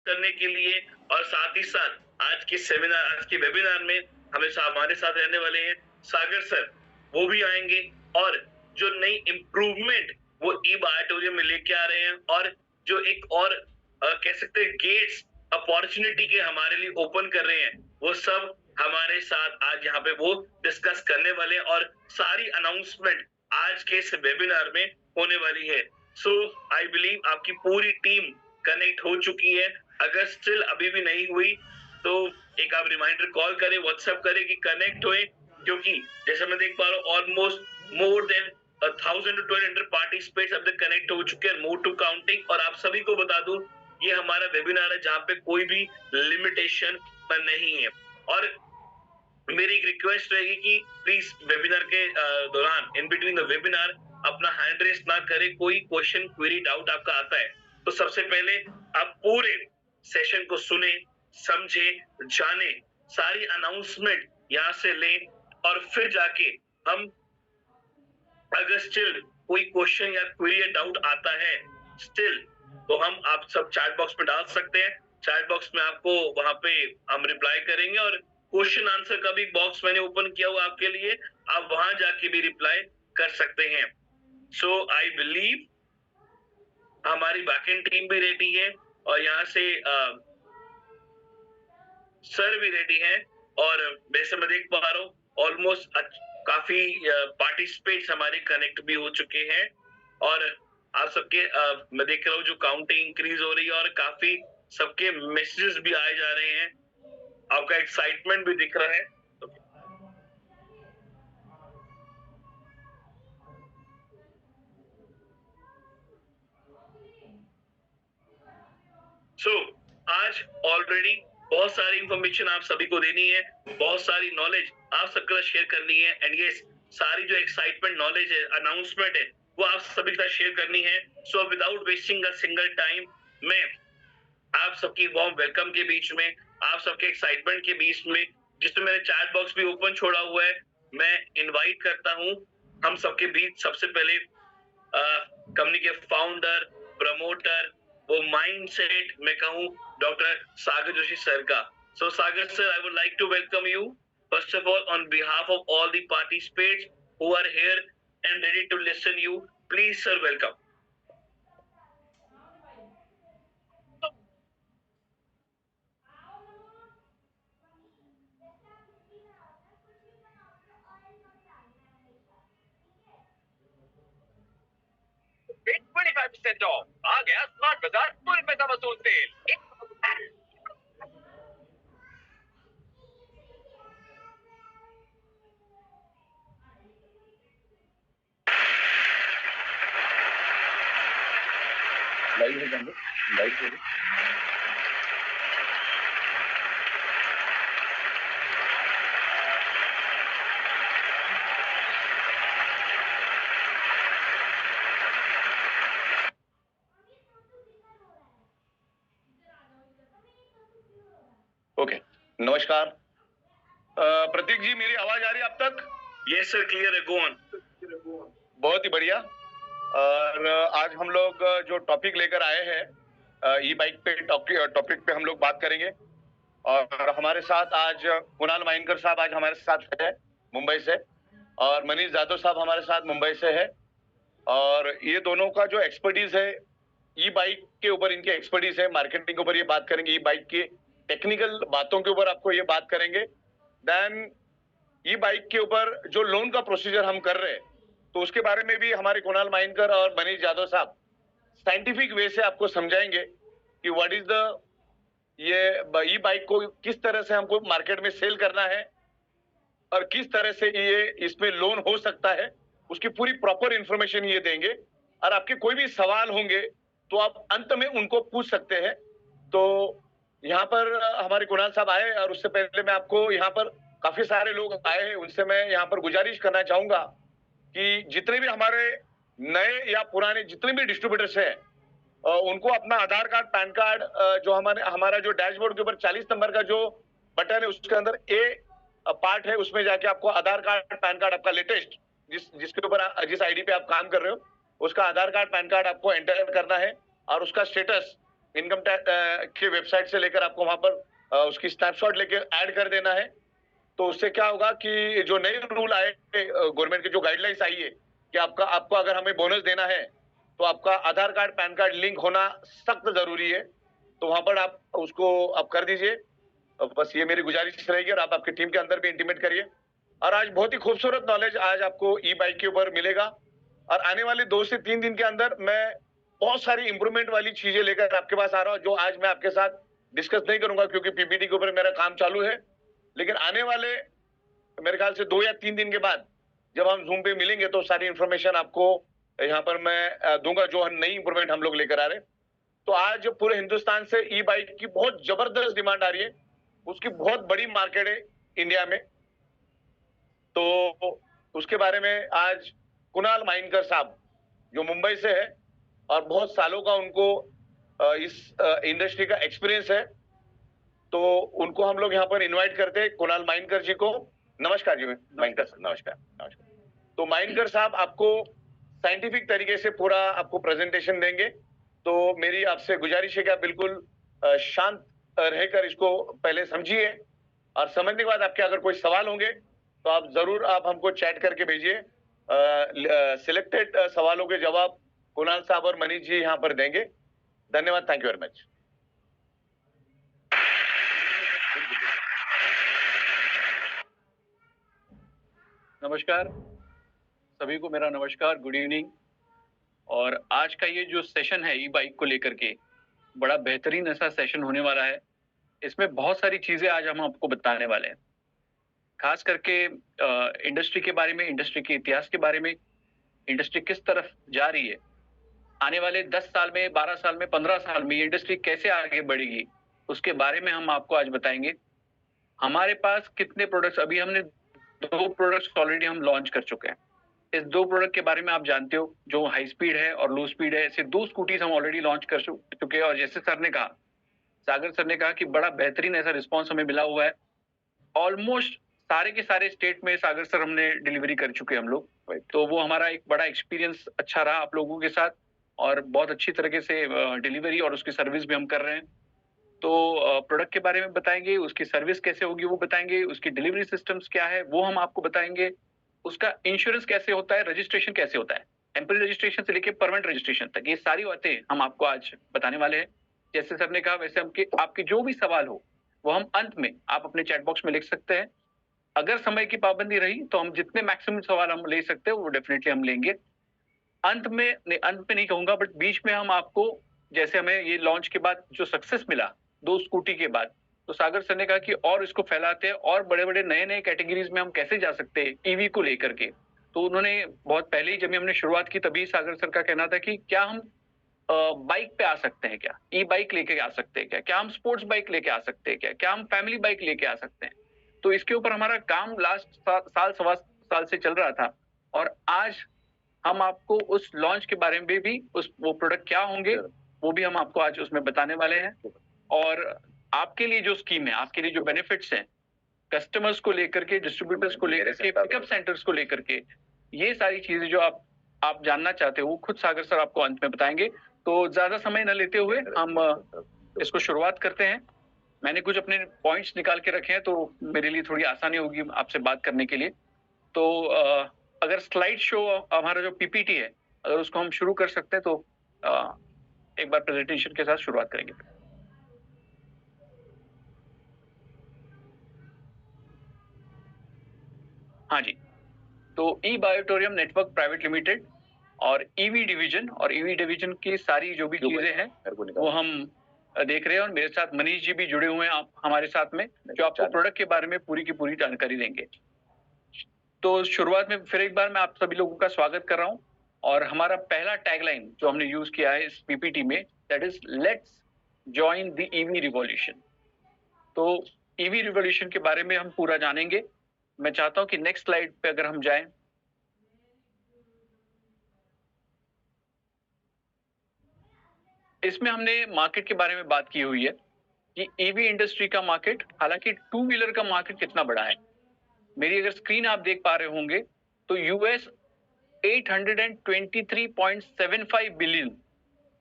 करने के लिए और साथ ही साथ आज के वेबिनार में हमेशा हमारे साथ रहने वाले हैं सागर सर, वो भी आएंगे और जो नई इम्प्रूवमेंट वो ई-ऑडिटोरियम में लेके आ रहे हैं और जो एक और कह सकते हैं गेट्स अपॉर्चुनिटी के हमारे लिए ओपन कर रहे हैं, वो सब हमारे साथ आज यहाँ पे वो डिस्कस करने वाले हैं और सारी अनाउंसमेंट आज के इस वेबिनार में होने वाली है। सो आई बिलीव आपकी पूरी टीम कनेक्ट हो चुकी है। अगर स्टिल अभी भी नहीं हुई तो एक आप रिमाइंडर कॉल करें, व्हाट्सएप करें कि कनेक्ट हुए, क्योंकि जैसे मैं देख पा रहा हूँ almost more than 1000 to 1200 participates अब तक कनेक्ट हो चुके हैं, मोर टू काउंटिंग। और आप सभी को बता दूं ये हमारा वेबिनार है जहाँ पे कोई भी लिमिटेशन नहीं है। और मेरी एक रिक्वेस्ट रहेगी कि प्लीज वेबिनार के दौरान इन बिटवीन द वेबिनार अपना हैंड रेस ना करें। कोई क्वेश्चन क्वेरी डाउट आपका आता है तो सबसे पहले आप पूरे सेशन को सुने, समझे, जाने, सारी अनाउंसमेंट यहाँ से लें और फिर जाके हम अगर स्टिल कोई क्वेश्चन या क्वेरी या डाउट आता है स्टिल तो हम आप सब चैट बॉक्स में डाल सकते हैं। चैट बॉक्स में आपको वहां पे हम रिप्लाई करेंगे और क्वेश्चन आंसर का भी बॉक्स मैंने ओपन किया हुआ आपके लिए, आप वहां जाके भी रिप्लाई कर सकते हैं। सो आई बिलीव हमारी बैकएंड टीम भी रेडी है और यहाँ से सर भी रेडी है और वैसे मैं देख पा रहा हूँ ऑलमोस्ट काफी पार्टिसिपेट्स हमारे कनेक्ट भी हो चुके हैं और आप सबके मैं देख रहा हूँ जो काउंटिंग इंक्रीज हो रही है और काफी सबके मैसेजेस भी आए जा रहे हैं, आपका एक्साइटमेंट भी दिख रहा है। सो आज ऑलरेडी बहुत सारी इंफॉर्मेशन आप सभी को देनी है, बहुत सारी नॉलेज आप सबके साथ शेयर करनी है एंड ये सारी जो एक्साइटमेंट नॉलेज है, अनाउंसमेंट है, वो आप सभी के साथ शेयर करनी है। So without wasting a single time मैं आप सबकी वार्म वेलकम के बीच में, आप सबके एक्साइटमेंट के बीच में, जिसमें मैंने चैट बॉक्स भी ओपन छोड़ा हुआ है, मैं इनवाइट करता हूं हम सबके बीच सबसे पहले कंपनी के फाउंडर, प्रमोटर, वो माइंडसेट मैं कहूं डॉक्टर सागर जोशी सर का। So Sagar sir, I would like to welcome you first of all on behalf of all the participants who are here and ready to listen you. Please sir, welcome. It's 25% off. आ गया smart बाजार full पैसा वसूल cell. Live हो जाएंगे, live हो जाएंगे। Okay, नमस्कार। प्रतीक जी, मेरी आवाज आ रही है आप तक? यस सर, क्लियर है, गो ऑन। बहुत ही बढ़िया। और आज हम लोग जो टॉपिक लेकर आए हैं ई बाइक पे टॉपिक पे हम लोग बात करेंगे और हमारे साथ आज कुणाल माइनकर साहब आज हमारे साथ है मुंबई से और मनीष जादव साहब हमारे साथ मुंबई से है और ये दोनों का जो एक्सपर्टीज है ई बाइक के ऊपर, इनके एक्सपर्टीज है मार्केटिंग के ऊपर, ये बात करेंगे। ई बाइक की टेक्निकल बातों के ऊपर आपको ये बात करेंगे। देन ई बाइक के ऊपर जो लोन का प्रोसीजर हम कर रहे हैं तो उसके बारे में भी हमारे कुणाल माइनकर और मनीष यादव साहब साइंटिफिक वे से आपको समझाएंगे कि व्हाट इज द ये ई बाइक को किस तरह से हमको मार्केट में सेल करना है और किस तरह से ये इसमें लोन हो सकता है, उसकी पूरी प्रॉपर इंफॉर्मेशन ये देंगे। और आपके कोई भी सवाल होंगे तो आप अंत में उनको पूछ सकते हैं। तो यहाँ पर हमारे कुणाल साहब आए और उससे पहले मैं आपको यहाँ पर काफी सारे लोग आए हैं, उनसे मैं यहाँ पर गुजारिश करना चाहूंगा कि जितने भी हमारे नए या पुराने जितने भी डिस्ट्रीब्यूटर्स हैं उनको अपना आधार कार्ड, पैन कार्ड, जो हमारा जो डैशबोर्ड के ऊपर 40 नंबर का जो बटन है उसके अंदर ए पार्ट है, उसमें जाके आपको आधार कार्ड, पैन कार्ड आपका लेटेस्ट जिसके ऊपर जिस आईडी पे आप काम कर रहे हो उसका आधार कार्ड, पैन कार्ड आपको एंटर करना है और उसका स्टेटस इनकम टैक्स के वेबसाइट से लेकर आपको वहां पर उसकी स्नैपशॉट लेके ऐड कर देना है। तो उससे क्या होगा कि जो नए रूल आए, गवर्नमेंट की जो गाइडलाइंस आई है कि आपको अगर हमें बोनस देना है तो आपका आधार कार्ड पैन कार्ड लिंक होना सख्त जरूरी है। तो वहां पर आप उसको आप कर दीजिए। बस ये मेरी गुजारिश रहेगी और आप आपकी टीम के अंदर भी इंटीमेट करिए। और आज बहुत ही खूबसूरत नॉलेज आज आपको ई बाइक के ऊपर मिलेगा। और आने वाले 2 से 3 दिन के अंदर मैं बहुत सारी इंप्रूवमेंट वाली चीजें लेकर आपके पास आ रहा हूँ, जो आज मैं आपके साथ डिस्कस नहीं करूंगा क्योंकि पीपीटी के ऊपर मेरा काम चालू है। लेकिन आने वाले मेरे ख्याल से 2 या 3 दिन के बाद जब हम जूम पे मिलेंगे तो सारी इंफॉर्मेशन आपको यहाँ पर मैं दूंगा, जो नई इंप्रूवमेंट हम लोग लेकर आ रहे हैं। तो आज पूरे हिंदुस्तान से ई बाइक की बहुत जबरदस्त डिमांड आ रही है, उसकी बहुत बड़ी मार्केट है इंडिया में। तो उसके बारे में आज कुणाल माइनकर साहब जो मुंबई से है और बहुत सालों का उनको इस इंडस्ट्री का एक्सपीरियंस है, तो उनको हम लोग यहाँ पर इनवाइट करते हैं, कुणाल माइनकर जी को। नमस्कार जी, माइनकर सर, नमस्कार नमस्कार। तो माइनकर साहब आपको साइंटिफिक तरीके से पूरा आपको प्रेजेंटेशन देंगे। तो मेरी आपसे गुजारिश है कि आप बिल्कुल शांत रहकर इसको पहले समझिए और समझने के बाद आपके अगर कोई सवाल होंगे तो आप जरूर आप हमको चैट करके भेजिए। सिलेक्टेड सवालों के जवाब कुणाल साहब और मनीष जी यहाँ पर देंगे। धन्यवाद, थैंक यू वेरी मच। नमस्कार सभी को, मेरा नमस्कार, गुड इवनिंग। और आज का ये जो सेशन है ई बाइक को लेकर के, बड़ा बेहतरीन ऐसा सेशन होने वाला है। इसमें बहुत सारी चीजें आज हम आपको बताने वाले हैं, खास करके इंडस्ट्री के बारे में, इंडस्ट्री के इतिहास के बारे में, इंडस्ट्री किस तरफ जा रही है, आने वाले 10 साल में, 12 साल में, 15 साल में ये इंडस्ट्री कैसे आगे बढ़ेगी, उसके बारे में हम आपको आज बताएंगे। हमारे पास कितने प्रोडक्ट्स, अभी हमने 2 प्रोडक्ट्स ऑलरेडी हम लॉन्च कर चुके हैं। इस 2 प्रोडक्ट के बारे में आप जानते हो, जो हाई स्पीड है और लो स्पीड है। ऐसे 2 स्कूटीज हम ऑलरेडी लॉन्च कर चुके हैं। और जैसे सर ने कहा, सागर सर ने कहा कि बड़ा बेहतरीन ऐसा रिस्पॉन्स हमें मिला हुआ है। ऑलमोस्ट सारे के सारे स्टेट में सागर सर हमने डिलीवरी कर चुके हैं हम लोग। तो वो हमारा एक बड़ा एक्सपीरियंस अच्छा रहा आप लोगों के साथ, और बहुत अच्छी तरीके से डिलीवरी और उसकी सर्विस भी हम कर रहे हैं। तो प्रोडक्ट के बारे में बताएंगे, उसकी सर्विस कैसे होगी वो बताएंगे, उसकी डिलीवरी सिस्टम्स क्या है वो हम आपको बताएंगे, उसका इंश्योरेंस कैसे होता है, रजिस्ट्रेशन कैसे होता है, टेम्पररी रजिस्ट्रेशन से लेके परमानेंट रजिस्ट्रेशन तक, ये सारी बातें हम आपको आज बताने वाले हैं। जैसे सर ने कहा वैसे आपके जो भी सवाल हो वो हम अंत में आप अपने चैट बॉक्स में लिख सकते हैं। अगर समय की पाबंदी रही तो हम जितने मैक्सिमम सवाल हम ले सकते हैं वो डेफिनेटली हम लेंगे। अंत में नहीं कहूंगा, बट बीच में हम आपको, जैसे हमें ये लॉन्च के बाद जो सक्सेस मिला 2 स्कूटी के बाद, तो सागर सर ने कहा कि और इसको फैलाते हैं और बड़े बड़े नए नए कैटेगरीज में हम कैसे जा सकते हैं ईवी को लेकर के। तो उन्होंने बहुत पहले ही, जब हमने शुरुआत की, तभी सागर सर का कहना था कि क्या हम बाइक पे आ सकते हैं, क्या ई बाइक लेके आ सकते हैं, क्या हम स्पोर्ट्स बाइक लेके आ सकते हैं, क्या हम फैमिली बाइक लेके आ सकते हैं। तो इसके ऊपर हमारा काम लास्ट साल सवा साल से चल रहा था, और आज हम आपको उस लॉन्च के बारे में भी, वो प्रोडक्ट क्या होंगे वो भी हम आपको आज उसमें बताने वाले हैं। और आपके लिए जो स्कीम है, आपके लिए जो बेनिफिट्स हैं, कस्टमर्स को लेकर के, डिस्ट्रीब्यूटर्स को लेकर के, पिकअप सेंटर्स को लेकर के, ये सारी चीजें जो आप जानना चाहते हो वो खुद सागर सर आपको अंत में बताएंगे। तो ज्यादा समय न लेते हुए हम इसको शुरुआत करते हैं। मैंने कुछ अपने पॉइंट्स निकाल के रखे हैं, तो मेरे लिए थोड़ी आसानी होगी आपसे बात करने के लिए। तो अगर स्लाइड शो हमारा जो पीपीटी है, अगर उसको हम शुरू कर सकते हैं तो एक बार प्रेजेंटेशन के साथ शुरुआत करेंगे। हाँ जी, तो ई बायोटोरियम नेटवर्क प्राइवेट लिमिटेड और ईवी डिवीजन, और ईवी डिवीजन की सारी जो भी चीजें हैं वो हम देख रहे हैं। और मेरे साथ मनीष जी भी जुड़े हुए हैं आप हमारे साथ में, जो आपको प्रोडक्ट के बारे में पूरी की पूरी जानकारी देंगे। तो शुरुआत में फिर एक बार मैं आप सभी लोगों का स्वागत कर रहा हूं। और हमारा पहला टैगलाइन जो हमने यूज किया है इस पीपीटी में, that is let's join the EV revolution. तो ईवी रिवॉल्यूशन के बारे में हम पूरा जानेंगे। मैं चाहता हूं कि नेक्स्ट स्लाइड पे अगर हम जाएं, इसमें हमने मार्केट के बारे में बात की हुई है कि ईवी इंडस्ट्री का मार्केट, हालांकि 2 व्हीलर का मार्केट कितना बड़ा है। मेरी अगर स्क्रीन आप देख पा रहे होंगे तो यूएस 823.75 बिलियन,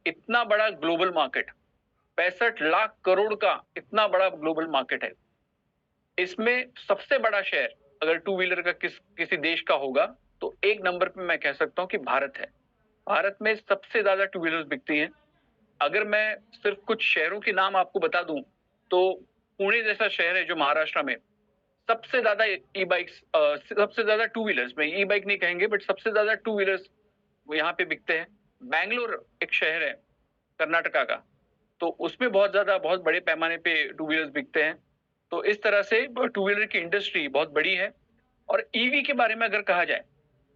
इतना बड़ा ग्लोबल मार्केट। 65 लाख करोड़ का इतना बड़ा ग्लोबल मार्केट है। इसमें सबसे बड़ा शेयर अगर टू व्हीलर का किसी देश का होगा तो एक नंबर पे मैं कह सकता हूं कि भारत है। भारत में सबसे ज्यादा टू व्हीलर्स बिकती हैं। अगर मैं सिर्फ कुछ शहरों के नाम आपको बता दूं तो पुणे जैसा शहर है जो महाराष्ट्र में, सबसे ज्यादा ई बाइक्स, सबसे ज्यादा टू व्हीलर्स में, ई बाइक नहीं कहेंगे बट सबसे ज्यादा टू व्हीलर्स यहाँ पे बिकते हैं। बैंगलोर एक शहर है कर्नाटका का, तो उसमें बहुत बड़े पैमाने पे टू व्हीलर्स बिकते हैं। तो इस तरह से टू व्हीलर की इंडस्ट्री बहुत बड़ी है। और ईवी के बारे में अगर कहा जाए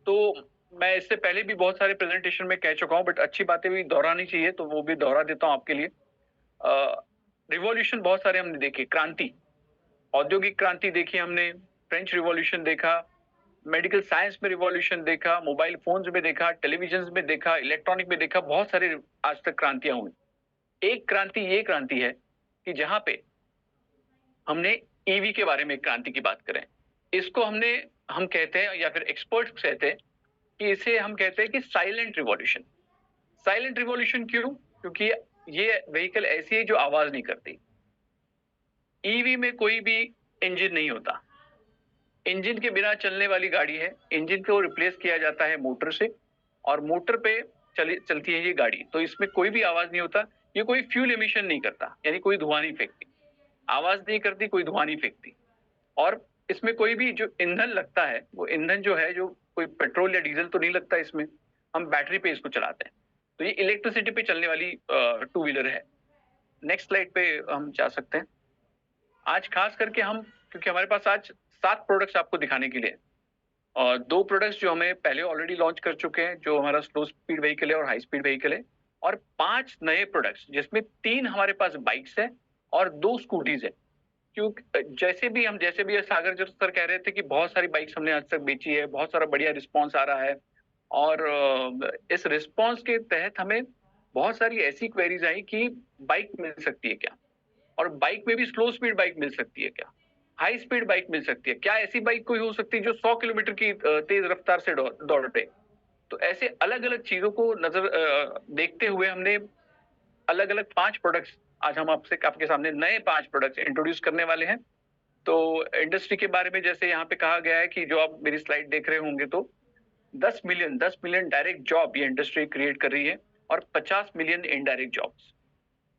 तो मैं इससे पहले भी बहुत सारे प्रेजेंटेशन में कह चुका हूं, बट अच्छी बातें भी दोहरानी चाहिए तो वो भी दोहरा देता हूं आपके लिए। रिवॉल्यूशन बहुत सारे हमने देखे, क्रांति, औद्योगिक क्रांति देखी हमने, फ्रेंच रिवॉल्यूशन देखा, मेडिकल साइंस में रिवॉल्यूशन देखा, मोबाइल फोन्स में देखा, टेलीविजन में देखा, इलेक्ट्रॉनिक में देखा, बहुत सारे आज तक क्रांतियां हुई। एक क्रांति ये क्रांति है कि जहां पे हमने ईवी के बारे में क्रांति की बात करें, इसको हम कहते हैं या फिर एक्सपर्ट्स कहते हैं कि इसे हम कहते हैं कि साइलेंट रिवॉल्यूशन। साइलेंट रिवॉल्यूशन क्यों? क्योंकि ये व्हीकल ऐसी है जो आवाज नहीं करती। ईवी में कोई भी इंजन नहीं होता, इंजन के बिना चलने वाली गाड़ी है। इंजन को रिप्लेस किया जाता है मोटर से और मोटर पे चलती है ये गाड़ी। तो इसमें कोई भी आवाज नहीं होता, ये कोई फ्यूल एमिशन नहीं करता, यानी कोई धुआं नहीं फेंकती, आवाज नहीं करती, कोई धुआं नहीं फेंकती। और इसमें कोई भी जो ईंधन लगता है वो ईंधन जो है, जो कोई पेट्रोल या डीजल तो नहीं लगता इसमें, हम बैटरी पे इसको चलाते हैं। तो ये इलेक्ट्रिसिटी पे चलने वाली टू व्हीलर है। नेक्स्ट स्लाइड पे हम जा सकते हैं। आज खास करके क्योंकि हमारे पास आज 7 प्रोडक्ट्स आपको दिखाने के लिए, और 2 प्रोडक्ट्स जो हमें पहले ऑलरेडी लॉन्च कर चुके हैं, जो हमारा स्लो स्पीड व्हीकल है और हाई स्पीड व्हीकल है, और 5 नए प्रोडक्ट्स जिसमें 3 हमारे पास बाइक्स है और 2 स्कूटीज है। क्योंकि जैसे भी सागर जो सर कह रहे थे कि बहुत सारी बाइक्स हमने आज तक बेची है, बहुत सारा बढ़िया रिस्पॉन्स आ रहा है, और इस रिस्पॉन्स के तहत हमें बहुत सारी ऐसी क्वेरीज आई कि बाइक मिल सकती है क्या, और बाइक में भी स्लो स्पीड बाइक मिल सकती है क्या, हाई स्पीड बाइक मिल सकती है क्या, ऐसी बाइक कोई हो सकती है जो 100 किलोमीटर की तेज रफ्तार से दौड़ पे। तो ऐसे अलग अलग चीजों को देखते हुए हमने अलग अलग 5 प्रोडक्ट्स आज हम आपके सामने नए 5 प्रोडक्ट्स इंट्रोड्यूस करने वाले हैं। तो इंडस्ट्री के बारे में जैसे यहाँ पे कहा गया है कि जो आप मेरी स्लाइड देख रहे होंगे, तो 10 मिलियन डायरेक्ट जॉब ये इंडस्ट्री क्रिएट कर रही है और 50 मिलियन इनडायरेक्ट जॉब्स।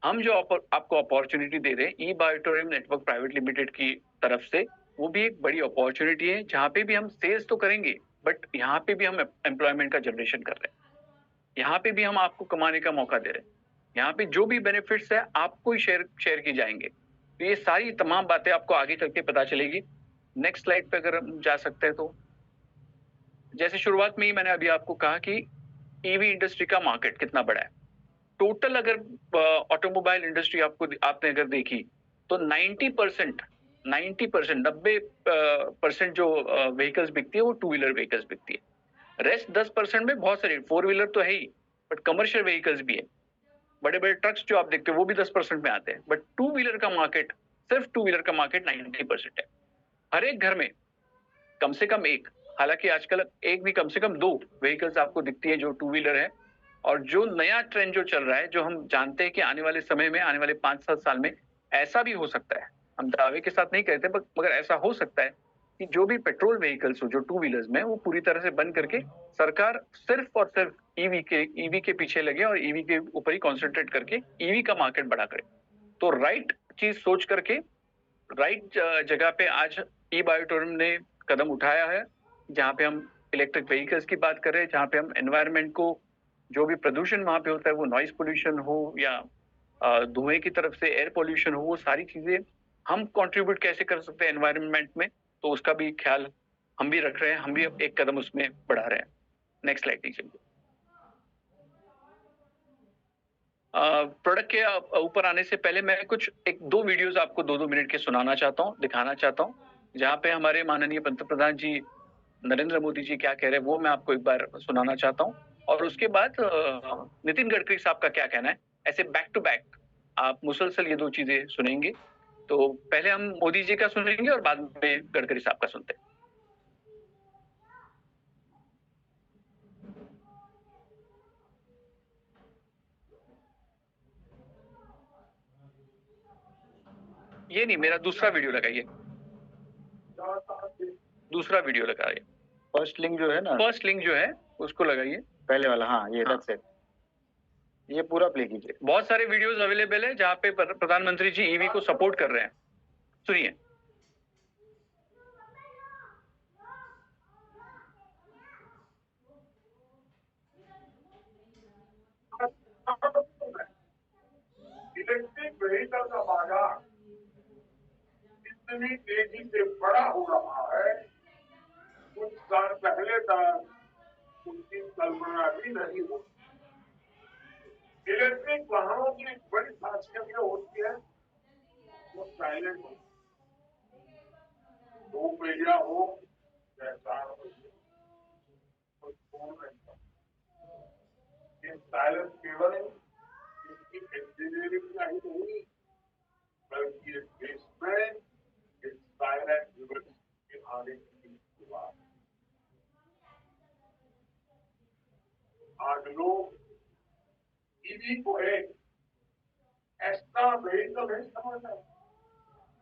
हम जो आपको अपॉर्चुनिटी दे रहे हैं ई बायोटोरियम नेटवर्क प्राइवेट लिमिटेड की तरफ से, वो भी एक बड़ी अपॉर्चुनिटी है जहाँ पे भी हम सेल्स तो करेंगे बट यहाँ पे भी हम एम्प्लॉयमेंट का जनरेशन कर रहे हैं। यहाँ पे भी हम आपको कमाने का मौका दे रहे हैं। यहाँ पे जो भी बेनिफिट्स है आपको ही शेयर की जाएंगे। तो ये सारी तमाम बातें आपको आगे चल के पता चलेगी। नेक्स्ट स्लाइड पे अगर हम जा सकते हैं, तो जैसे शुरुआत में ही मैंने अभी आपको कहा कि ईवी इंडस्ट्री का मार्केट कितना बड़ा है। टोटल अगर ऑटोमोबाइल इंडस्ट्री आपने अगर देखी तो 90% 90% जो व्हीकल्स बिकती है वो टू व्हीलर व्हीकल्स बिकती है। रेस्ट 10% में बहुत सारे 4 व्हीलर तो है ही, बट कमर्शियल व्हीकल्स भी है। बड़े बड़े ट्रक्स जो आप देखते हो वो भी 10% में आते हैं, बट टू व्हीलर का मार्केट, सिर्फ टू व्हीलर का मार्केट 90% है। हर एक घर में कम से कम एक, हालांकि आजकल एक भी, कम से कम 2 व्हीकल्स आपको दिखती है जो टू व्हीलर है। और जो नया ट्रेंड जो चल रहा है, जो हम जानते हैं कि आने वाले समय में, आने वाले 5-7 साल में ऐसा भी हो सकता है, हम दावे के साथ नहीं कहते मगर ऐसा हो सकता है कि जो भी पेट्रोल व्हीकल्स हो जो टू व्हीलर्स में, वो पूरी तरह से बंद करके सरकार सिर्फ और सिर्फ ईवी के पीछे लगे और ईवी के ऊपर ही कॉन्सेंट्रेट करके ईवी का मार्केट बड़ा करे। तो राइट चीज सोच करके राइट जगह पे आज ई बायोटोरियम ने कदम उठाया है, जहाँ पे हम इलेक्ट्रिक व्हीकल्स की बात कर रहे हैं, जहाँ पे हम एनवायरनमेंट को, जो भी प्रदूषण वहां पे होता है, वो नॉइज पोल्यूशन हो या धुएं की तरफ से एयर पोल्यूशन हो, वो सारी चीजें हम कंट्रीब्यूट कैसे कर सकते हैं एनवायरनमेंट में, तो उसका भी ख्याल हम भी रख रहे हैं, हम भी एक कदम उसमें बढ़ा रहे हैं। नेक्स्ट स्लाइड दीजिए। प्रोडक्ट के ऊपर आने से पहले मैं कुछ 1-2 वीडियोस आपको 2-2 मिनट के सुनाना चाहता हूँ, दिखाना चाहता हूँ, जहाँ पे हमारे माननीय पंतप्रधान जी नरेंद्र मोदी जी क्या कह रहे हैं वो मैं आपको एक बार सुनाना चाहता हूँ। और उसके बाद नितिन गडकरी साहब का क्या कहना है, ऐसे बैक टू बैक आप मुसलसल ये 2 चीजें सुनेंगे। तो पहले हम मोदी जी का सुनेंगे और बाद में गडकरी साहब का सुनते हैं। ये नहीं, मेरा दूसरा वीडियो लगाइए, दूसरा वीडियो लगाइए, फर्स्ट लिंक जो है ना, फर्स्ट लिंक जो है उसको लगाइए, पहले वाला, हाँ ये हाँ। दैट्स इट, ये पूरा प्ले कीजिए। बहुत सारे वीडियोस अवेलेबल है जहाँ पे प्रधानमंत्री जी ईवी को सपोर्ट कर रहे हैं, सुनिए। इलेक्ट्रिक व्हीकल का बाजार इतनी तेजी से बड़ा हो रहा है, कुछ साल पहले तक उसकी कल्पना भी नहीं होती। इलेक्ट्रिक वाहनों की एक बड़ी खासियत यह होती है, वो साइलेंट हो, दो पहिया हो या चार पहिया, कोई फोन नहीं करता। ये साइलेंस केवल इसकी इंजीनियरिंग का ही नहीं, बल्कि ये देश में इस साइलेंट रिवॉल्यूशन के आने की शुरुआत। आज लोग ईवी को एक ऐसा व्हीकल नहीं समझ रहे,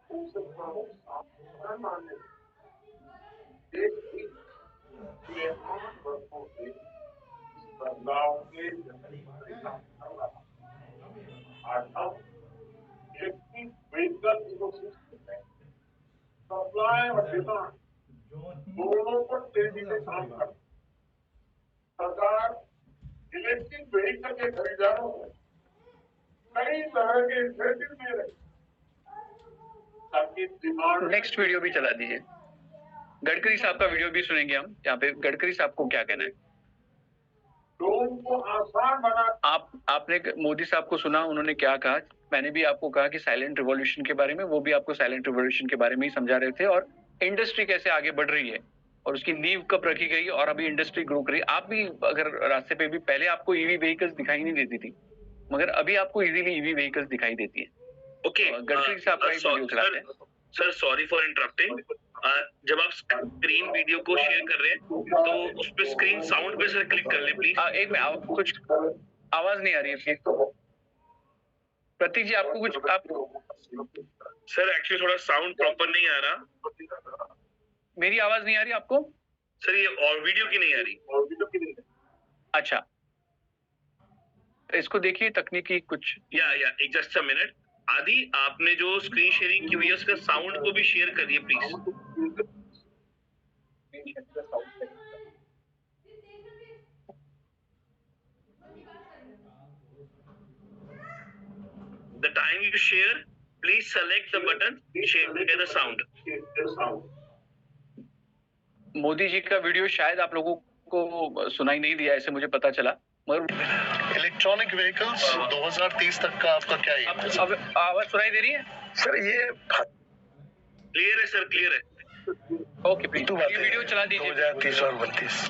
उसे प्रमुख साधन मानने देश की पिछले 8 वर्षों से इस बदलाव के आज हम इलेक्ट्रिक व्हीकल इकोसिस्टम में सप्लाई और डिमांड दोनों पर तेजी से काम कर रही है। सरकार इलेक्ट्रिक व्हीकल के खरीदारों को कई तरह के इंसेंटिव दे रही है ताकि डिमांड। नेक्स्ट वीडियो भी चला दीजिए, गडकरी साहब का वीडियो भी सुनेंगे हम, यहाँ पे गडकरी साहब को क्या कहना है। लोगों को आसान बना। आपने मोदी साहब को सुना, उन्होंने क्या कहा। मैंने भी आपको कहा कि साइलेंट रिवॉल्यूशन के बारे में, वो भी आपको साइलेंट रिवॉल्यूशन के बारे में ही समझा रहे थे, और इंडस्ट्री कैसे आगे बढ़ रही है और उसकी नींव कब रखी गई और अभी इंडस्ट्री ग्रो कर रही है। आप भी अगर रास्ते पे भी, पहले आपको ईवी व्हीकल्स दिखाई नहीं देती थी, मगर अभी आपको इजीली ईवी व्हीकल्स दिखाई देती है। ओके, गडकरी साहब का एक वीडियो चलाते हैं। Sir sorry for interrupting. जब आप स्क्रीन वीडियो को शेयर कर रहे हैं तो उस पे स्क्रीन साउंड पे सर क्लिक कर ले प्लीज। एक मिनट, कुछ आवाज नहीं आ रही है प्रतीक जी, आपको कुछ सर एक्चुअली थोड़ा साउंड प्रॉपर नहीं आ रहा। मेरी आवाज नहीं आ रही आपको? सर ये और वीडियो की नहीं आ रही। अच्छा, इसको देखिए, तकनीकी कुछ या एक जस्ट अ मिनट। आदि आपने जो स्क्रीन शेयरिंग की हुई है उसका साउंड को भी शेयर करिए please. The time you share, please select the button share the sound. Modi ji का वीडियो शायद आप लोगों को सुनाई नहीं दिया, ऐसे मुझे पता चला, मगर इलेक्ट्रॉनिक व्हीकल्स 2030 तक का आपका क्या है? अब आवाज सुनाई दे रही है? सर ये क्लियर है सर, क्लियर है। ओके प्लीज, ये वीडियो चला दीजिए। 2030 और 32।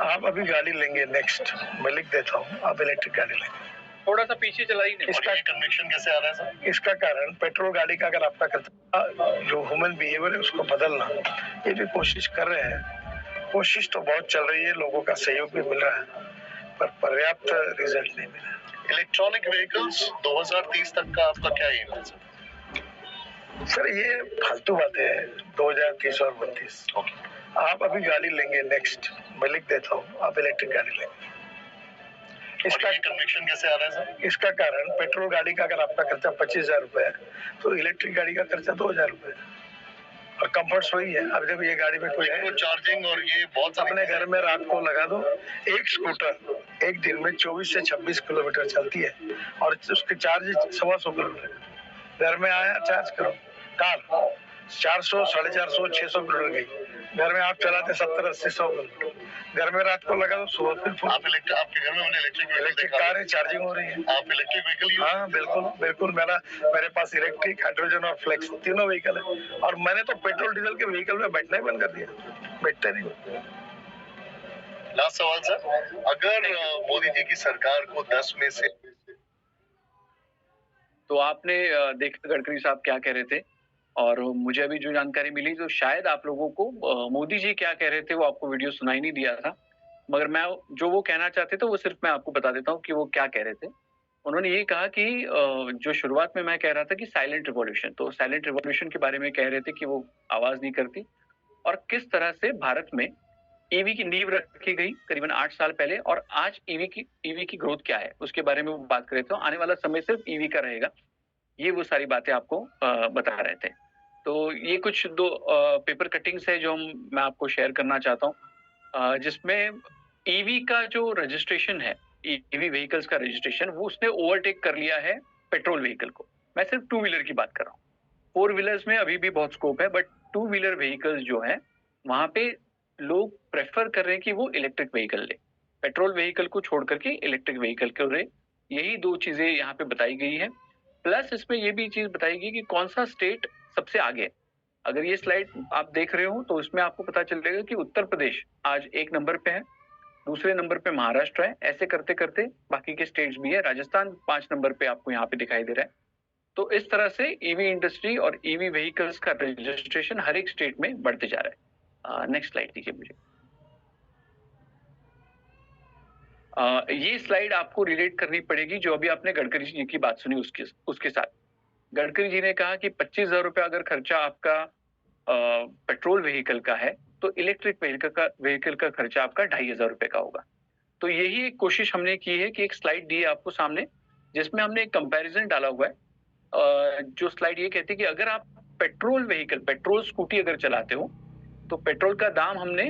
आप अभी गाड़ी लेंगे नेक्स्ट, मैं लिख देता हूँ, आप इलेक्ट्रिक गाड़ी लेंगे। थोड़ा सा पीछे चला ही नहीं। इसका कन्वेक्शन कैसे आ रहा है सर? इसका कारण पेट्रोल गाड़ी का अगर आपका करता जो ह्यूमन बिहेवियर है उसको बदलना, ये भी कोशिश कर रहे हैं। कोशिश तो बहुत चल रही है, लोगों का सहयोग भी मिल रहा है, पर पर्याप्त रिजल्ट नहीं मिला। इलेक्ट्रॉनिक व्हीकल्स 2030 तक का आपका क्या एम है सर? ये फालतू बातें हैं, 2030 और 32। आप अभी गाड़ी लेंगे नेक्स्ट, मैं लिख देता हूँ, आप इलेक्ट्रिक गाड़ी लेंगे। इसका कन्वेक्शन कैसे आ रहा है सर? इसका कारण पेट्रोल गाड़ी का अगर आपका खर्चा 25,000 रुपए है, तो इलेक्ट्रिक गाड़ी का खर्चा 2,000 रुपए है, और कंफर्ट्स वही है। अब जब ये गाड़ी में कोई है चार्जिंग और ये बहुत, अपने घर में रात को लगा दो, एक स्कूटर एक दिन में 24 से 26 किलोमीटर चलती है, और उसकी चार्ज 125 किलोमीटर। घर में आया चार्ज करो, कार 400, 450, 600 किलोमीटर गई, घर में आप चलाते 70, 80, 100 किलोमीटर। घर में रात को लगा दो, सुबह फिर आप आपके घर में मैंने इलेक्ट्रिक कार है, चार्जिंग हो रही है। आप इलेक्ट्रिक व्हीकल? हाँ बिल्कुल बिल्कुल, मेरे पास इलेक्ट्रिक, हाइड्रोजन और फ्लेक्स तीनों व्हीकल है, और मैंने तो पेट्रोल डीजल के व्हीकल में बैठना ही बंद कर दिया, बैठते नहीं। लास्ट सवाल सर, अगर मोदी जी की सरकार को 10 में से, तो आपने देखा गडकरी साहब क्या कह रहे थे, और मुझे अभी जो जानकारी मिली, तो शायद आप लोगों को मोदी जी क्या कह रहे थे वो आपको वीडियो सुनाई नहीं दिया था, मगर मैं जो वो कहना चाहते थे वो सिर्फ मैं आपको बता देता हूँ कि वो क्या कह रहे थे। उन्होंने ये कहा कि जो शुरुआत में मैं कह रहा था कि साइलेंट रिवॉल्यूशन, तो साइलेंट रिवॉल्यूशन के बारे में कह रहे थे कि वो आवाज नहीं करती, और किस तरह से भारत में ईवी की नींव रखी गई करीबन 8 साल पहले, और आज ईवी की ग्रोथ क्या है उसके बारे में वो बात कर रहे थे। तो आने वाला समय सिर्फ ईवी का रहेगा, ये वो सारी बातें आपको बता रहे थे। तो ये कुछ दो पेपर कटिंग्स है जो मैं आपको शेयर करना चाहता हूँ, जिसमें ईवी का जो रजिस्ट्रेशन है, ईवी व्हीकल्स का रजिस्ट्रेशन, वो उसने ओवरटेक कर लिया है पेट्रोल व्हीकल को। मैं सिर्फ 2 व्हीलर की बात कर रहा हूँ, 4 व्हीलर्स में अभी भी बहुत स्कोप है, बट 2 व्हीलर व्हीकल्स जो है वहां पे लोग प्रेफर कर रहे हैं कि वो इलेक्ट्रिक व्हीकल ले, पेट्रोल व्हीकल को छोड़ करके इलेक्ट्रिक व्हीकल को ले। यही 2 चीजें यहाँ पे बताई गई है। प्लस इसमें ये भी चीज बताई गई कि कौन सा स्टेट सबसे आगे है। अगर ये स्लाइड आप देख रहे हो तो उसमें आपको पता चलेगा कि उत्तर प्रदेश आज 1 नंबर पे है, दूसरे नंबर पे महाराष्ट्र है, ऐसे करते करते बाकी के स्टेट्स भी है, राजस्थान 5 नंबर पे आपको यहाँ पे दिखाई दे रहा है। तो इस तरह से ईवी इंडस्ट्री और ईवी व्हीकल्स का रजिस्ट्रेशन हर एक स्टेट में बढ़ते जा रहा है। नेक्स्ट स्लाइड दीजिए मुझे। ये स्लाइड आपको रिलेट करनी पड़ेगी जो अभी आपने गडकरी जी की बात सुनी उसके साथ। गडकरी जी ने कहा कि 25,000 रुपया अगर खर्चा आपका पेट्रोल व्हीकल का है तो इलेक्ट्रिक व्हीकल का खर्चा आपका 2,500 रुपए का होगा। तो यही एक कोशिश हमने की है कि एक स्लाइड दी है आपको सामने जिसमें हमने एक कंपैरिजन डाला हुआ है। जो स्लाइड ये कहती है कि अगर आप पेट्रोल स्कूटी अगर चलाते हो तो पेट्रोल का दाम हमने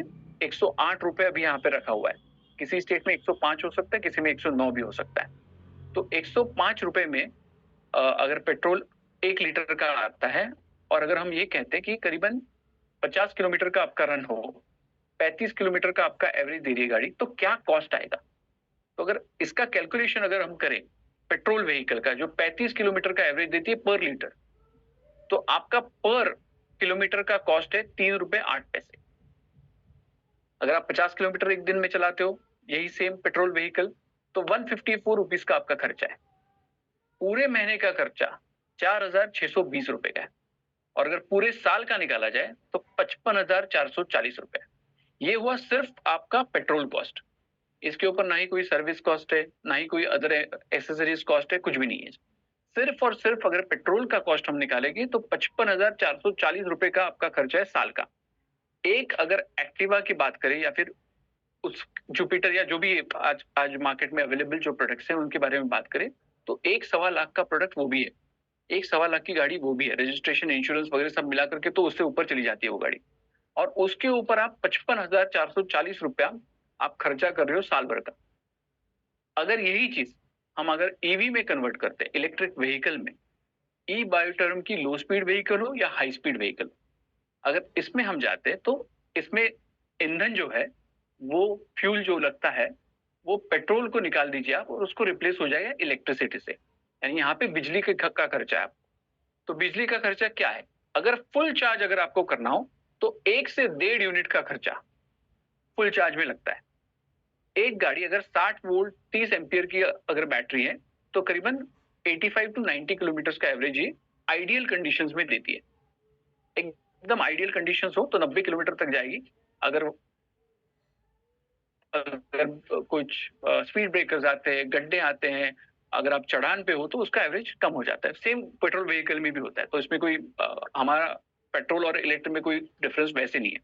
108 रुपए अभी यहाँ पे रखा हुआ है। किसी स्टेट में 105 हो सकता है, किसी में 109 भी हो सकता है। तो 105 रुपए में अगर पेट्रोल 1 लीटर का आता है, और अगर हम ये कहते हैं कि करीबन 50 किलोमीटर का आपका रन हो, 35 किलोमीटर का आपका एवरेज दे रही है गाड़ी, तो क्या कॉस्ट आएगा। तो अगर इसका कैलकुलेशन अगर हम करें पेट्रोल व्हीकल का जो 35 किलोमीटर का एवरेज देती है पर लीटर, तो आपका पर किलोमीटर का कॉस्ट है 3 रुपए 8 पैसे। अगर आप 50 किलोमीटर एक दिन में चलाते हो यही सेम पेट्रोल व्हीकल तो 154 रुपीज का आपका खर्चा है। पूरे महीने का खर्चा 4,620 रुपए का है, और अगर पूरे साल का निकाला जाए तो 55,440 रुपए। ये हुआ सिर्फ आपका पेट्रोल कॉस्ट। इसके ऊपर ना ही कोई सर्विस कॉस्ट है, ना ही कोई अदर एसेसरीज कॉस्ट है, कुछ भी नहीं है। सिर्फ और सिर्फ अगर पेट्रोल का कॉस्ट हम निकालेंगे तो 55,440 रुपए का आपका खर्चा है साल का। एक अगर एक्टिवा की बात करें या फिर उस जुपिटर या जो भी आज मार्केट में अवेलेबल जो प्रोडक्ट्स हैं उनके बारे में बात करें तो 1.25 लाख का प्रोडक्ट वो भी है, 1.25 लाख की गाड़ी वो भी है, रजिस्ट्रेशन इंश्योरेंस वगैरह सब मिला करके तो उससे ऊपर चली जाती है वो गाड़ी। और उसके ऊपर आप 55,440 रुपया आप खर्चा कर रहे हो साल भर का। अगर यही चीज हम अगर ईवी में कन्वर्ट करते हैं, इलेक्ट्रिक व्हीकल में, ई बायोटर्म की लो स्पीड व्हीकल हो या हाई स्पीड व्हीकल, अगर इसमें हम जाते हैं तो इसमें ईंधन जो है वो फ्यूल जो लगता है वो पेट्रोल को निकाल दीजिए आप और उसको रिप्लेस हो जाएगा इलेक्ट्रिसिटी से, यानी यहाँ पे बिजली का खर्चा है आपको। तो बिजली का खर्चा क्या है, अगर फुल चार्ज अगर आपको करना हो तो 1 से 1.5 यूनिट का खर्चा फुल चार्ज में लगता है। एक गाड़ी अगर 60 वोल्ट 30 एम्पियर की अगर बैटरी है तो करीबन 85 टू 90 किलोमीटर का एवरेज ये आइडियल कंडीशंस में देती है। एकदम आइडियल कंडीशंस हो तो 90 किलोमीटर तक जाएगी। अगर कुछ स्पीड ब्रेकर्स आते हैं, गड्ढे आते हैं, अगर आप चढ़ान पे हो तो उसका एवरेज कम हो जाता है। सेम पेट्रोल व्हीकल में भी होता है, तो इसमें कोई हमारा पेट्रोल और इलेक्ट्रिक में कोई डिफरेंस वैसे नहीं है।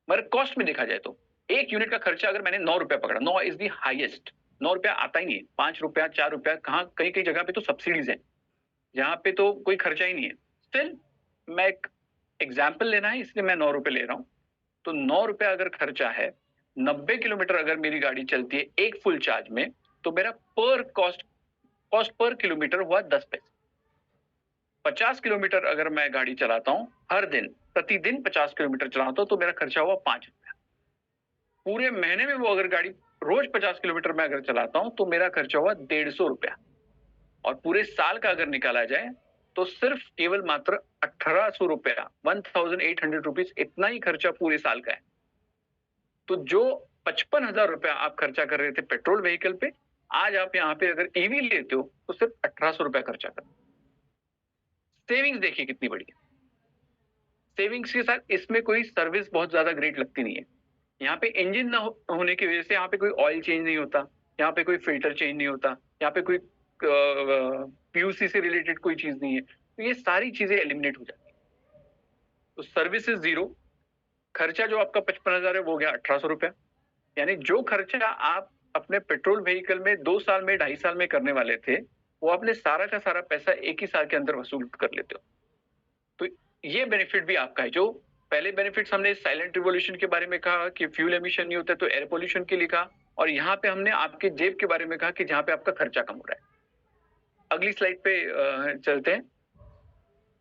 मगर कॉस्ट में देखा जाए तो 1 यूनिट का खर्चा अगर मैंने 9 रुपया पकड़ा, 9 इज दी हाईएस्ट, 9 रुपया आता ही नहीं है, 5 रुपया 4 रुपया, कहाँ कई कई जगह पे तो सब्सिडीज है, जहाँ पे तो कोई खर्चा ही नहीं है। स्टिल मैं एक एग्जाम्पल लेना है इसलिए मैं 9 रुपए ले रहा हूँ। तो 9 रुपया अगर खर्चा है, 90 किलोमीटर अगर मेरी गाड़ी चलती है एक फुल चार्ज में, तो मेरा कॉस्ट पर किलोमीटर हुआ 10 पैसे। 50 किलोमीटर अगर मैं गाड़ी चलाता हूं हर दिन, प्रतिदिन 50 किलोमीटर चलाता हूं तो मेरा खर्चा हुआ 5 रुपया। पूरे महीने में वो अगर गाड़ी रोज 50 किलोमीटर में अगर चलाता हूं तो मेरा खर्चा हुआ 150 रुपया। और पूरे साल का अगर निकाला जाए तो सिर्फ केवल मात्र 1800 रुपया, 1800 रुपीज, इतना ही खर्चा पूरे साल का है। तो जो 55,000 रुपया आप खर्चा कर रहे थे पेट्रोल व्हीकल पे, आज आप यहाँ पे अगर ईवी लेते हो तो सिर्फ 1800 रुपया खर्चा कर। सेविंग्स देखिए कितनी बड़ी है। सेविंग्स के साथ इसमें कोई सर्विस बहुत ज्यादा ग्रेट लगती नहीं है। यहाँ पे इंजन ना होने की वजह से यहाँ पे कोई ऑयल चेंज नहीं होता, यहाँ पे कोई फिल्टर चेंज नहीं होता, यहाँ पे कोई पीयूसी से रिलेटेड कोई चीज नहीं है, तो ये सारी चीजें एलिमिनेट हो जाती है। तो सर्विस इज जीरो, खर्चा जो आपका 55,000 है वो गया 1,800 रुपया, यानी जो खर्चा आप अपने पेट्रोल व्हीकल में 2 साल में 2.5 साल में करने वाले थे, वो आपने सारा का सारा पैसा एक ही साल के अंदर वसूल कर लेते हो। तो ये बेनिफिट भी आपका है। जो पहले बेनिफिट्स हमने साइलेंट रिवॉल्यूशन के बारे में कहा कि फ्यूल एमिशन नहीं होता, तो एयर पोल्यूशन के लिए कहा, और यहाँ पे हमने आपके जेब के बारे में कहा कि जहाँ पे आपका खर्चा कम हो रहा है। अगली स्लाइड पे चलते हैं।